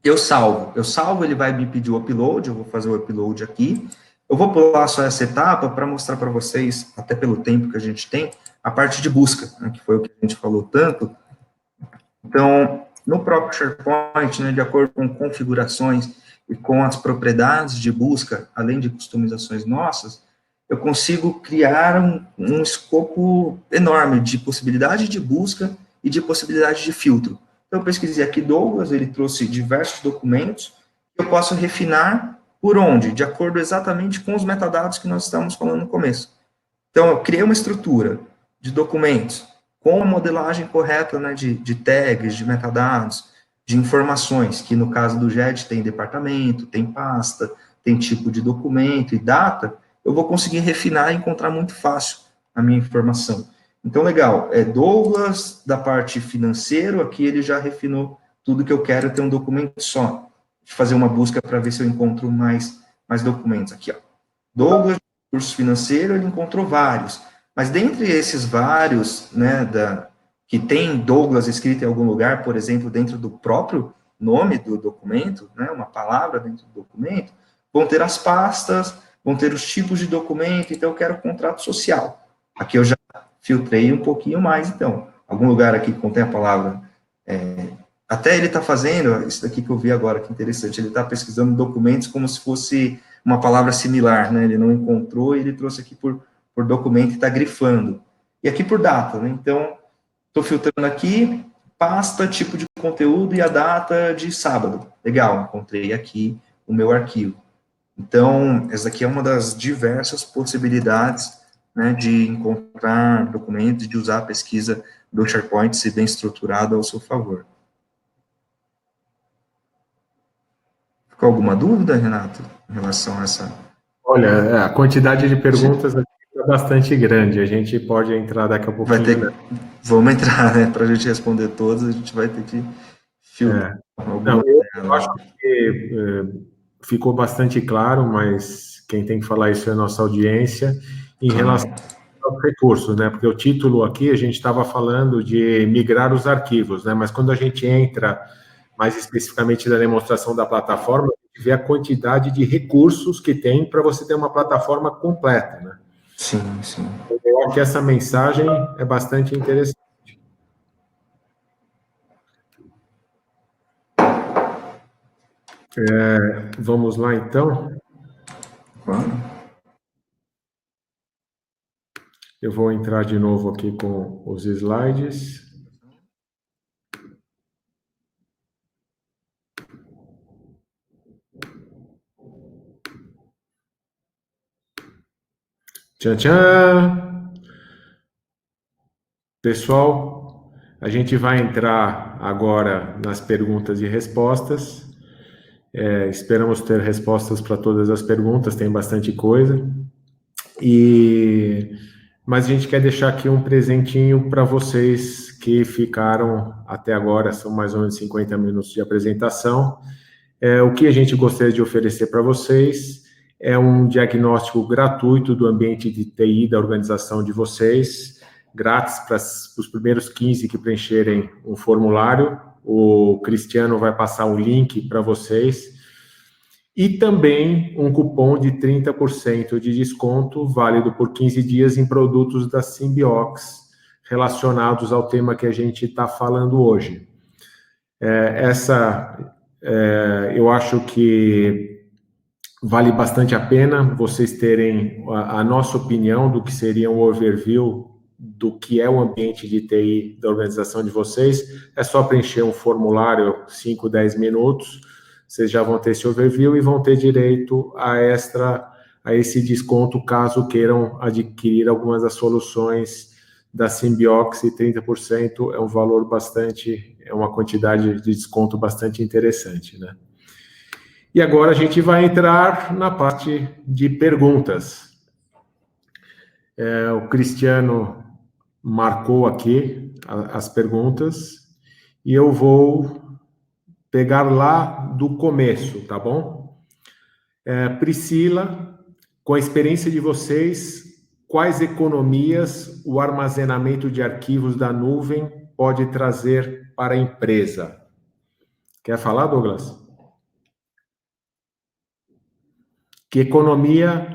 eu salvo, ele vai me pedir o upload, eu vou fazer o upload aqui, eu vou pular só essa etapa para mostrar para vocês, até pelo tempo que a gente tem, a parte de busca, né, que foi o que a gente falou tanto. Então, no próprio SharePoint, né, de acordo com configurações e com as propriedades de busca, além de customizações nossas, eu consigo criar um escopo enorme de possibilidade de busca e de possibilidade de filtro. Então, eu pesquisei aqui Douglas, ele trouxe diversos documentos, que eu posso refinar por onde? De acordo exatamente com os metadados que nós estávamos falando no começo. Então, eu criei uma estrutura de documentos com a modelagem correta, né, de tags, de metadados, de informações, que no caso do GED tem departamento, tem pasta, tem tipo de documento e data, eu vou conseguir refinar e encontrar muito fácil a minha informação. Então, legal, Douglas, da parte financeiro, aqui ele já refinou tudo que eu quero ter um documento só. Deixa eu fazer uma busca para ver se eu encontro mais documentos. Aqui, ó. Douglas, curso financeiro, ele encontrou vários. Mas dentre esses vários, né, que tem Douglas escrito em algum lugar, por exemplo, dentro do próprio nome do documento, né, uma palavra dentro do documento, vão ter as pastas, vão ter os tipos de documento, então eu quero contrato social. Aqui eu já filtrei um pouquinho mais, então. Algum lugar aqui que contém a palavra, até ele está fazendo, isso daqui que eu vi agora, que interessante, ele está pesquisando documentos como se fosse uma palavra similar, né, ele não encontrou e ele trouxe aqui por documento e está grifando. E aqui por data, né, então, estou filtrando aqui, pasta, tipo de conteúdo e a data de sábado. Legal, encontrei aqui o meu arquivo. Então, essa aqui é uma das diversas possibilidades né, de encontrar documentos, de usar a pesquisa do SharePoint, se bem estruturada, ao seu favor. Ficou alguma dúvida, Renato, em relação a essa... Olha, a quantidade de perguntas aqui é bastante grande, a gente pode entrar daqui a pouquinho, né? Vamos entrar, né, para a gente responder todas, a gente vai ter que filtrar alguma eu acho que ficou bastante claro, mas quem tem que falar isso é a nossa audiência, em relação aos recursos, né? Porque o título aqui, a gente estava falando de migrar os arquivos, né? Mas quando a gente entra mais especificamente na demonstração da plataforma, a gente vê a quantidade de recursos que tem para você ter uma plataforma completa, né? Sim, sim. Eu acho que essa mensagem é bastante interessante. Vamos lá, então. Claro. Eu vou entrar de novo aqui com os slides. Tchan, tchan! Pessoal, a gente vai entrar agora nas perguntas e respostas. Esperamos ter respostas para todas as perguntas, tem bastante coisa. Mas a gente quer deixar aqui um presentinho para vocês que ficaram até agora, são mais ou menos 50 minutos de apresentação. O que a gente gostaria de oferecer para vocês é um diagnóstico gratuito do ambiente de TI da organização de vocês, grátis para os primeiros 15 que preencherem um formulário. O Cristiano vai passar um link para vocês. E também um cupom de 30% de desconto, válido por 15 dias em produtos da Symbiox, relacionados ao tema que a gente está falando hoje. Eu acho que vale bastante a pena vocês terem a nossa opinião do que seria um overview do que é o ambiente de TI da organização de vocês. É só preencher um formulário, 5, 10 minutos, vocês já vão ter esse overview e vão ter direito a esse desconto, caso queiram adquirir algumas das soluções da Symbiox, e 30% é um valor bastante, é uma quantidade de desconto bastante interessante, né? E agora a gente vai entrar na parte de perguntas. O Cristiano marcou aqui as perguntas e eu vou pegar lá do começo, tá bom? Priscila, com a experiência de vocês, quais economias o armazenamento de arquivos da nuvem pode trazer para a empresa? Quer falar, Douglas? Que economia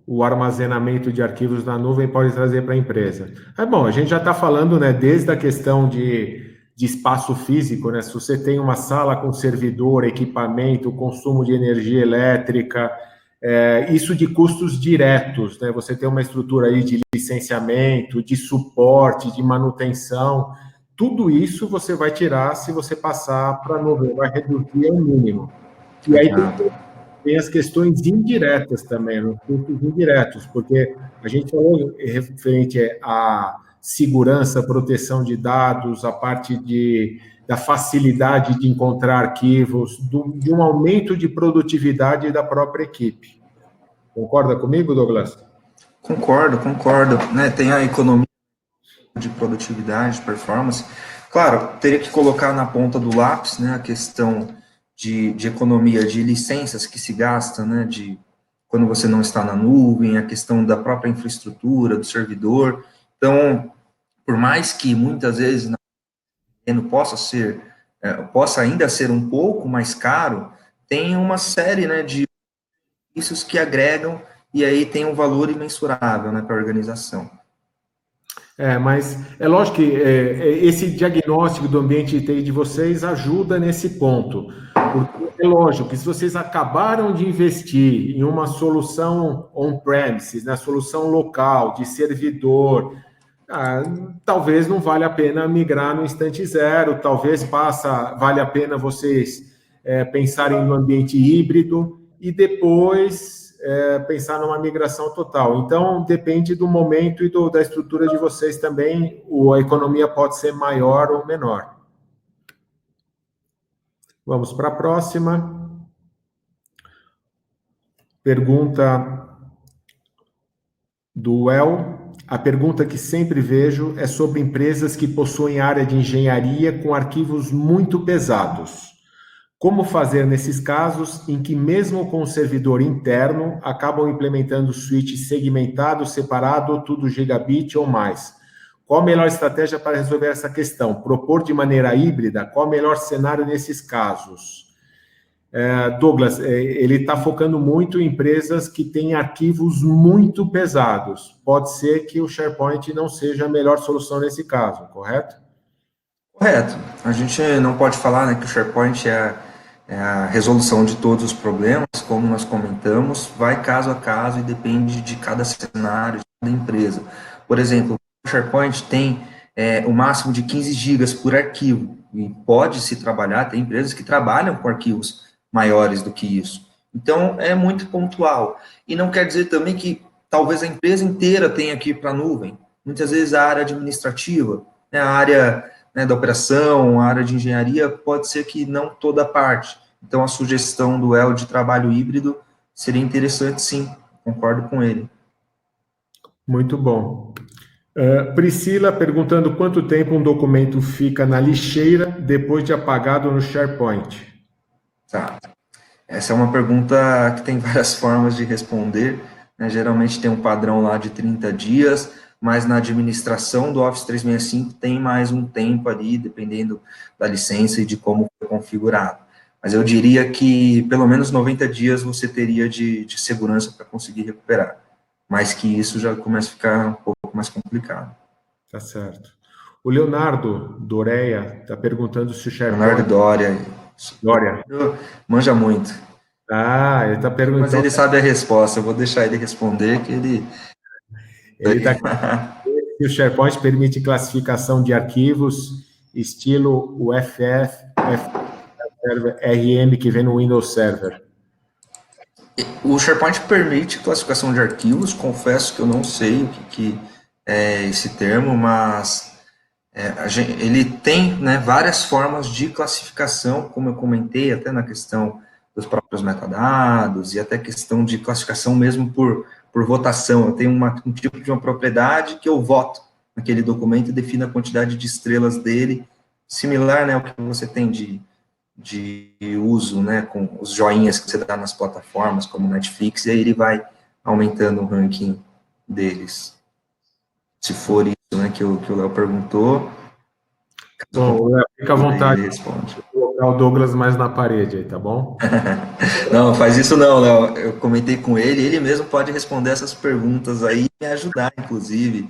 o armazenamento de arquivos na nuvem pode trazer para a empresa? Bom, a gente já está falando, né, desde a questão de espaço físico, né? Se você tem uma sala com servidor, equipamento, consumo de energia elétrica, isso de custos diretos, né? Você tem uma estrutura aí de licenciamento, de suporte, de manutenção, tudo isso você vai tirar se você passar para a nuvem, vai reduzir ao mínimo. E aí tem as questões indiretas também, os custos indiretos, porque a gente falou referente à segurança, proteção de dados, a parte da facilidade de encontrar arquivos, de um aumento de produtividade da própria equipe. Concorda comigo, Douglas? Concordo, né? Tem a economia de produtividade, performance. Claro, teria que colocar na ponta do lápis, né, a questão de economia de licenças que se gasta, né, de quando você não está na nuvem, a questão da própria infraestrutura, do servidor. Então, por mais que muitas vezes possa ainda ser um pouco mais caro, tem uma série, né, de serviços que agregam e aí tem um valor imensurável, né, para a organização. Mas é lógico que esse diagnóstico do ambiente de TI de vocês ajuda nesse ponto. Porque é lógico que se vocês acabaram de investir em uma solução on-premises, na solução local, de servidor, talvez não valha a pena migrar no instante zero, talvez vale a pena vocês pensarem no ambiente híbrido e depois pensar numa migração total. Então, depende do momento e da estrutura de vocês também, a economia pode ser maior ou menor. Vamos para a próxima. Pergunta do El. A pergunta que sempre vejo é sobre empresas que possuem área de engenharia com arquivos muito pesados. Como fazer nesses casos em que, mesmo com o servidor interno, acabam implementando switch segmentado, separado, tudo gigabit ou mais? Qual a melhor estratégia para resolver essa questão? Propor de maneira híbrida? Qual o melhor cenário nesses casos? Douglas, ele está focando muito em empresas que têm arquivos muito pesados. Pode ser que o SharePoint não seja a melhor solução nesse caso, correto? Correto. A gente não pode falar, né, que o SharePoint é a resolução de todos os problemas, como nós comentamos, vai caso a caso e depende de cada cenário, de cada empresa. Por exemplo, o SharePoint tem o máximo de 15 gigas por arquivo, e pode-se trabalhar, tem empresas que trabalham com arquivos maiores do que isso. Então, é muito pontual. E não quer dizer também que talvez a empresa inteira tenha que ir para a nuvem. Muitas vezes a área administrativa, né, a área, né, da operação, a área de engenharia, pode ser que não toda parte. Então, a sugestão do El de trabalho híbrido seria interessante, sim. Concordo com ele. Muito bom. Priscila perguntando quanto tempo um documento fica na lixeira depois de apagado no SharePoint. Tá. Essa é uma pergunta que tem várias formas de responder, né? Geralmente tem um padrão lá de 30 dias, mas na administração do Office 365 tem mais um tempo ali, dependendo da licença e de como foi configurado. Mas eu diria que pelo menos 90 dias você teria de segurança para conseguir recuperar. Mais que isso já começa a ficar um pouco mais complicado. Tá certo. O Leonardo Doreia está perguntando se o SharePoint... Leonardo Doria. Manja muito. Ah, ele está perguntando... Mas ele sabe a resposta, eu vou deixar ele responder, que ele... Ele está se o SharePoint permite classificação de arquivos, estilo o RM que vem no Windows Server. O SharePoint permite classificação de arquivos, confesso que eu não sei o que é esse termo, mas ele tem, né, várias formas de classificação, como eu comentei, até na questão dos próprios metadados, e até questão de classificação mesmo por votação. Eu tenho um tipo de uma propriedade que eu voto naquele documento e defino a quantidade de estrelas dele, similar, né, ao que você tem de uso, né, com os joinhas que você dá nas plataformas, como Netflix, e aí ele vai aumentando o ranking deles. Se for isso, né, que o Léo perguntou. Bom, Léo, fica à vontade de colocar o Douglas mais na parede aí, tá bom? Não, faz isso não, Léo. Eu comentei com ele mesmo pode responder essas perguntas aí e me ajudar, inclusive.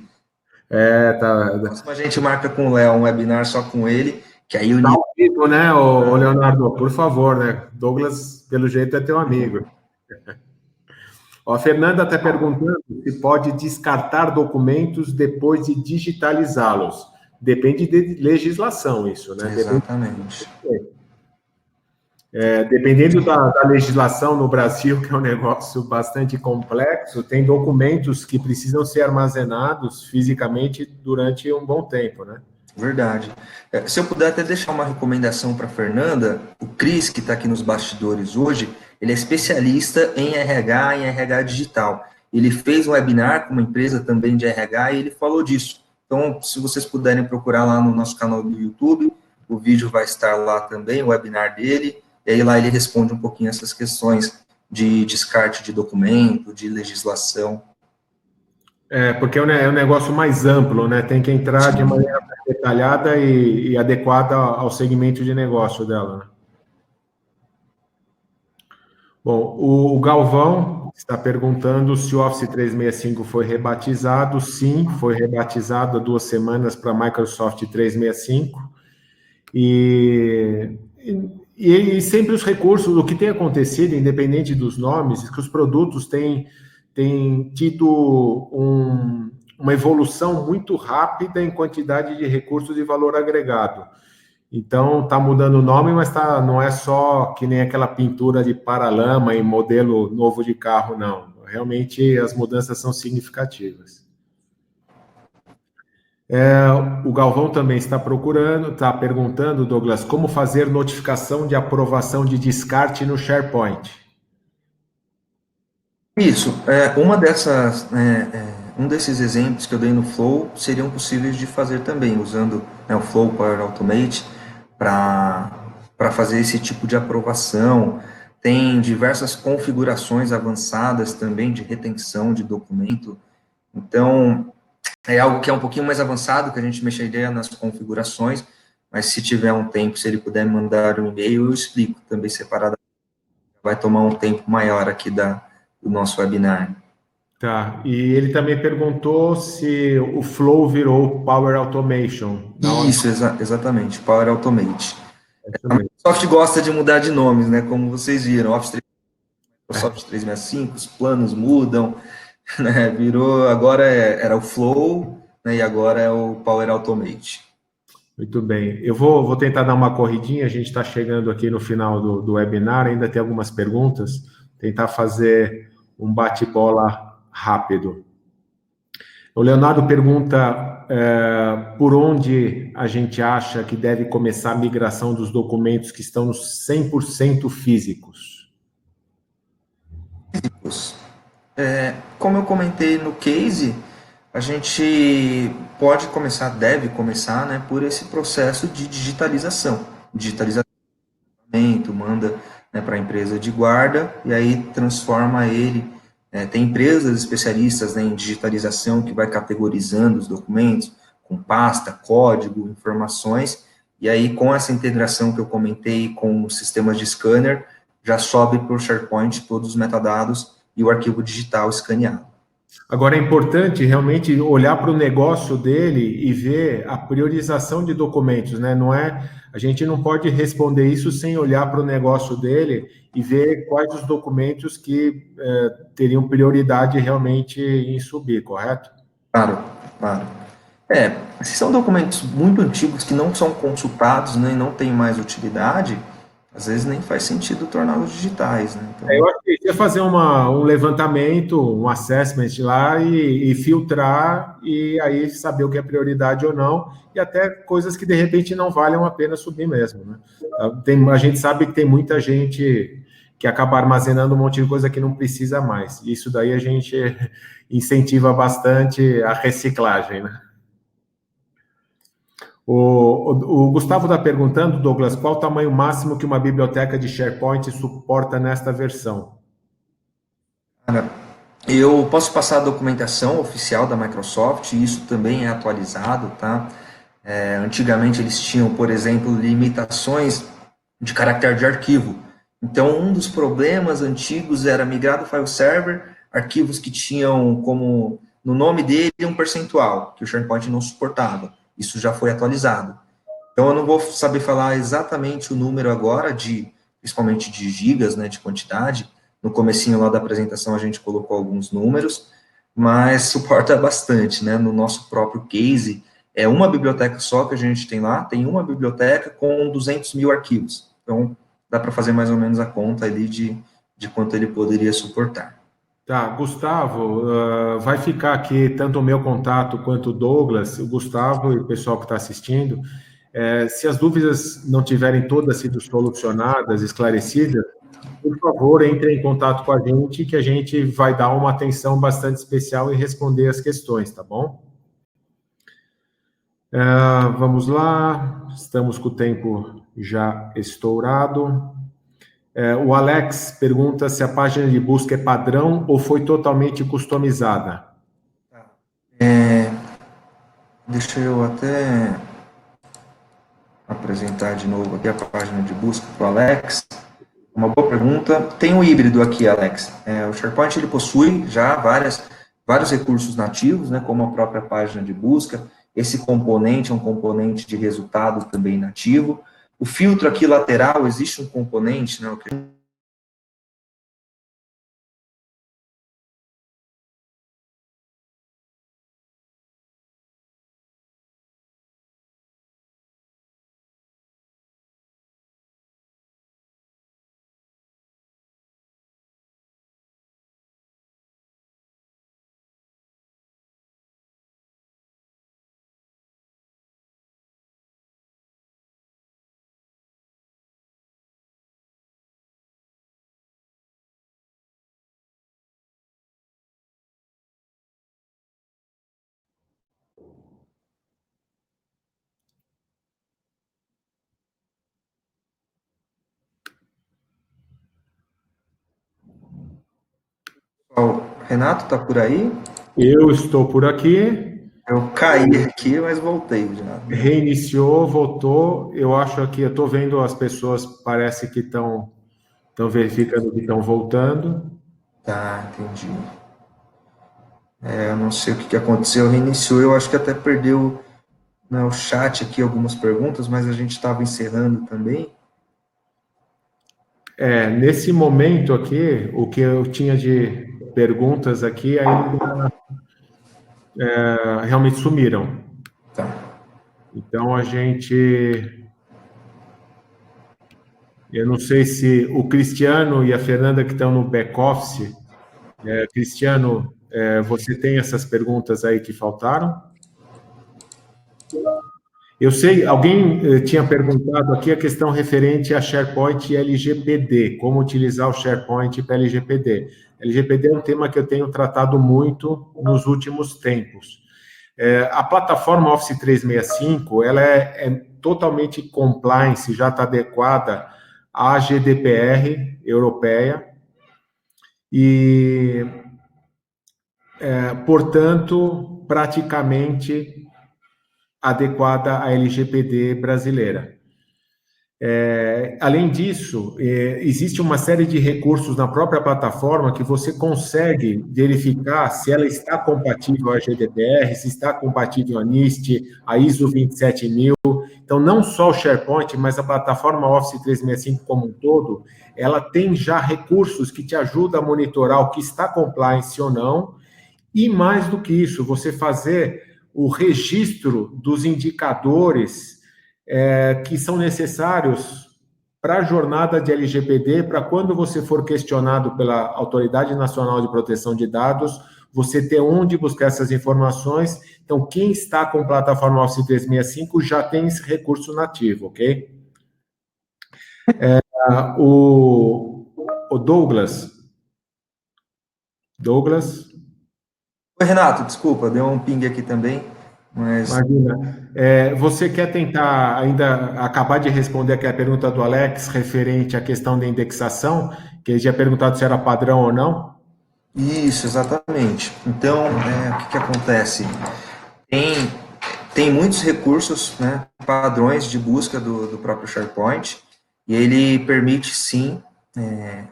Tá. A gente marca com o Léo um webinar só com ele, que aí o nível... amigo, né, o Leonardo, por favor, né? Douglas, pelo jeito, é teu amigo. A Fernanda está perguntando se pode descartar documentos depois de digitalizá-los. Depende de legislação isso, né? Exatamente. Dependendo da legislação no Brasil, que é um negócio bastante complexo, tem documentos que precisam ser armazenados fisicamente durante um bom tempo, né? Verdade. Se eu puder até deixar uma recomendação para a Fernanda, o Cris, que está aqui nos bastidores hoje, ele é especialista em RH digital. Ele fez um webinar com uma empresa também de RH e ele falou disso. Então, se vocês puderem procurar lá no nosso canal do YouTube, o vídeo vai estar lá também, o webinar dele, e aí lá ele responde um pouquinho essas questões de descarte de documento, de legislação. Porque é um negócio mais amplo, né? Tem que entrar de maneira mais detalhada e adequada ao segmento de negócio dela, né? Bom, o Galvão está perguntando se o Office 365 foi rebatizado. Sim, foi rebatizado há 2 semanas para Microsoft 365. E sempre os recursos, o que tem acontecido, independente dos nomes, é que os produtos têm tido uma evolução muito rápida em quantidade de recursos e valor agregado. Então, está mudando o nome, mas não é só que nem aquela pintura de paralama em modelo novo de carro, não. Realmente, as mudanças são significativas. O Galvão também está perguntando, Douglas, como fazer notificação de aprovação de descarte no SharePoint? Isso, um desses exemplos que eu dei no Flow seriam possíveis de fazer também, usando, né, o Flow Power Automate para fazer esse tipo de aprovação. Tem diversas configurações avançadas também de retenção de documento. Então, é algo que é um pouquinho mais avançado, que a gente mexeria nas configurações, mas se tiver um tempo, se ele puder me mandar um e-mail, eu explico também separado. Vai tomar um tempo maior aqui do nosso webinar. Tá, e ele também perguntou se o Flow virou Power Automation. Isso, exatamente, Power Automate. É isso A mesmo. Microsoft gosta de mudar de nomes, né? Como vocês viram, Microsoft 365, os planos mudam, né? Virou, agora era o Flow, né? E agora é o Power Automate. Muito bem. Eu vou tentar dar uma corridinha, a gente está chegando aqui no final do webinar, ainda tem algumas perguntas, tentar fazer um bate-bola rápido. O Leonardo pergunta por onde a gente acha que deve começar a migração dos documentos que estão nos 100% físicos. Como eu comentei no case, a gente pode começar, deve começar, né, por esse processo de digitalização. Digitalização, manda, né, para a empresa de guarda e aí transforma ele. Tem empresas especialistas, né, em digitalização que vai categorizando os documentos com pasta, código, informações, e aí com essa integração que eu comentei com os sistemas de scanner, já sobe para o SharePoint todos os metadados e o arquivo digital escaneado. Agora, é importante realmente olhar para o negócio dele e ver a priorização de documentos, né? Não é, a gente não pode responder isso sem olhar para o negócio dele e ver quais os documentos que teriam prioridade realmente em subir, correto? Claro, claro. Se são documentos muito antigos que não são consultados, né, e não têm mais utilidade, às vezes nem faz sentido torná-los digitais, né? Eu Então, acho que ia fazer um levantamento, um assessment lá e filtrar e aí saber o que é prioridade ou não e até coisas que de repente não valham a pena subir mesmo, né? A gente sabe que tem muita gente que acaba armazenando um monte de coisa que não precisa mais. Isso daí a gente incentiva bastante a reciclagem, né? O Gustavo está perguntando, Douglas, qual o tamanho máximo que uma biblioteca de SharePoint suporta nesta versão? cara, eu posso passar a documentação oficial da Microsoft, e isso também é atualizado, tá? Antigamente eles tinham, por exemplo, limitações de caractere de arquivo. Então, um dos problemas antigos era migrar do file server, arquivos que tinham como no nome dele um percentual, que o SharePoint não suportava. Isso já foi atualizado. Então, eu não vou saber falar exatamente o número agora, principalmente de gigas, né, de quantidade. No comecinho lá da apresentação a gente colocou alguns números, mas suporta bastante, né? No nosso próprio case, é uma biblioteca só que a gente tem lá, tem uma biblioteca com 200 mil arquivos. Então, dá para fazer mais ou menos a conta ali de quanto ele poderia suportar. Tá, Gustavo, vai ficar aqui tanto o meu contato quanto o Douglas, o Gustavo e o pessoal que está assistindo. Se as dúvidas não tiverem todas sido solucionadas, esclarecidas, por favor, entre em contato com a gente, que a gente vai dar uma atenção bastante especial em responder as questões, tá bom? Vamos lá, estamos com o tempo já estourado. O Alex pergunta se a página de busca é padrão ou foi totalmente customizada. Deixa eu até apresentar de novo aqui a página de busca para o Alex. Uma boa pergunta. Tem um híbrido aqui, Alex. O SharePoint ele possui já vários recursos nativos, né, como a própria página de busca. Esse componente é um componente de resultado também nativo. O filtro aqui lateral, existe um componente, né, O Renato está por aí? Eu estou por aqui. Eu caí aqui, mas voltei já. Reiniciou, voltou. Eu acho que eu estou vendo as pessoas, parece que estão verificando que estão voltando. Tá, entendi. Eu não sei o que aconteceu, reiniciou, eu acho que até perdeu, né, o chat aqui algumas perguntas, mas a gente estava encerrando também. Nesse momento aqui, o que eu tinha de perguntas aqui ainda realmente sumiram. Tá. Então, eu não sei se o Cristiano e a Fernanda que estão no back-office, Cristiano, você tem essas perguntas aí que faltaram? Eu sei, alguém tinha perguntado aqui a questão referente a SharePoint e LGPD, como utilizar o SharePoint para LGPD. LGPD é um tema que eu tenho tratado muito nos últimos tempos. A plataforma Office 365, ela é totalmente compliance, já está adequada à GDPR europeia e, portanto, praticamente adequada à LGPD brasileira. Além disso, existe uma série de recursos na própria plataforma que você consegue verificar se ela está compatível à GDPR, se está compatível à NIST, à ISO 27000. Então, não só o SharePoint, mas a plataforma Office 365 como um todo, ela tem já recursos que te ajudam a monitorar o que está compliance ou não, e mais do que isso, você fazer o registro dos indicadores que são necessários para a jornada de LGPD, para quando você for questionado pela Autoridade Nacional de Proteção de Dados, você ter onde buscar essas informações. Então, quem está com plataforma Office 365 já tem esse recurso nativo, ok? O Douglas. Oi, Renato, desculpa, deu um ping aqui também, mas... Imagina. Você quer tentar ainda acabar de responder aqui a pergunta do Alex referente à questão da indexação, que ele tinha perguntado se era padrão ou não? Isso, exatamente. Então, o que acontece? Tem muitos recursos, né, padrões de busca do próprio SharePoint, e ele permite, sim,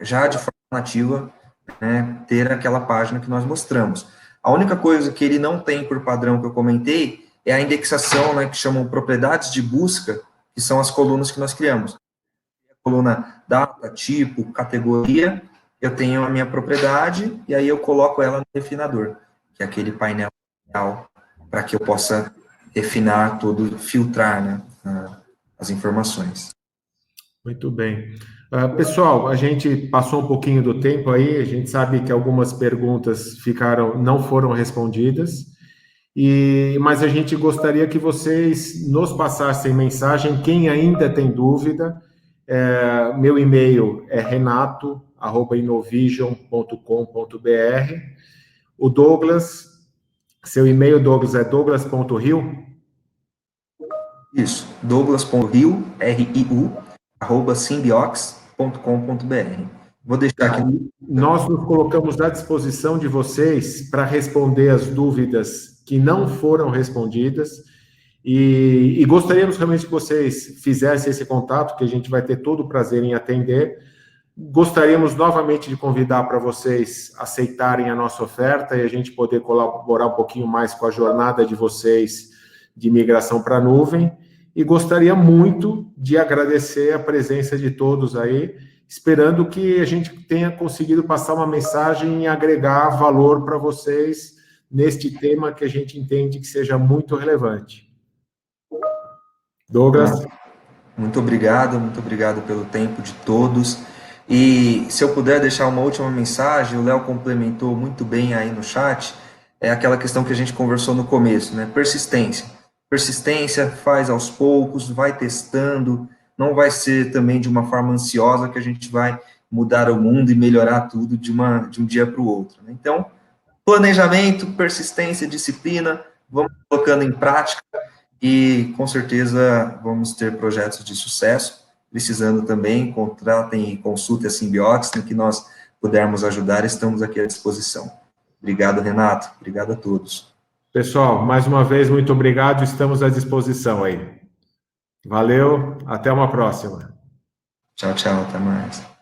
já de forma nativa, né, ter aquela página que nós mostramos. A única coisa que ele não tem por padrão que eu comentei é a indexação, né, que chamam propriedades de busca, que são as colunas que nós criamos. A coluna data, tipo, categoria, eu tenho a minha propriedade, e aí eu coloco ela no refinador, que é aquele painel para que eu possa refinar tudo, filtrar, né, as informações. Muito bem. Pessoal, a gente passou um pouquinho do tempo aí, a gente sabe que algumas perguntas não foram respondidas, mas a gente gostaria que vocês nos passassem mensagem, quem ainda tem dúvida. Meu e-mail é renato@inovision.com.br. O Douglas, seu e-mail, Douglas, é douglas.rio? Isso, douglas.riu, R-I-U, @symbiox.com.br. Vou deixar aqui. Nós nos colocamos à disposição de vocês para responder as dúvidas que não foram respondidas e gostaríamos realmente que vocês fizessem esse contato, que a gente vai ter todo o prazer em atender. Gostaríamos novamente de convidar para vocês aceitarem a nossa oferta e a gente poder colaborar um pouquinho mais com a jornada de vocês de migração para a nuvem. E gostaria muito de agradecer a presença de todos aí, esperando que a gente tenha conseguido passar uma mensagem e agregar valor para vocês neste tema que a gente entende que seja muito relevante. Douglas? Muito obrigado pelo tempo de todos. E se eu puder deixar uma última mensagem, o Léo complementou muito bem aí no chat, é aquela questão que a gente conversou no começo, né? Persistência. Persistência, faz aos poucos, vai testando, não vai ser também de uma forma ansiosa que a gente vai mudar o mundo e melhorar tudo de um dia para o outro, né? Então, planejamento, persistência, disciplina, vamos colocando em prática e, com certeza, vamos ter projetos de sucesso. Precisando também, contratem e consultem a Symbiox, né, que nós pudermos ajudar, estamos aqui à disposição. Obrigado, Renato. Obrigado a todos. Pessoal, mais uma vez, muito obrigado. Estamos à disposição aí. Valeu, até uma próxima. Tchau, tchau. Até mais.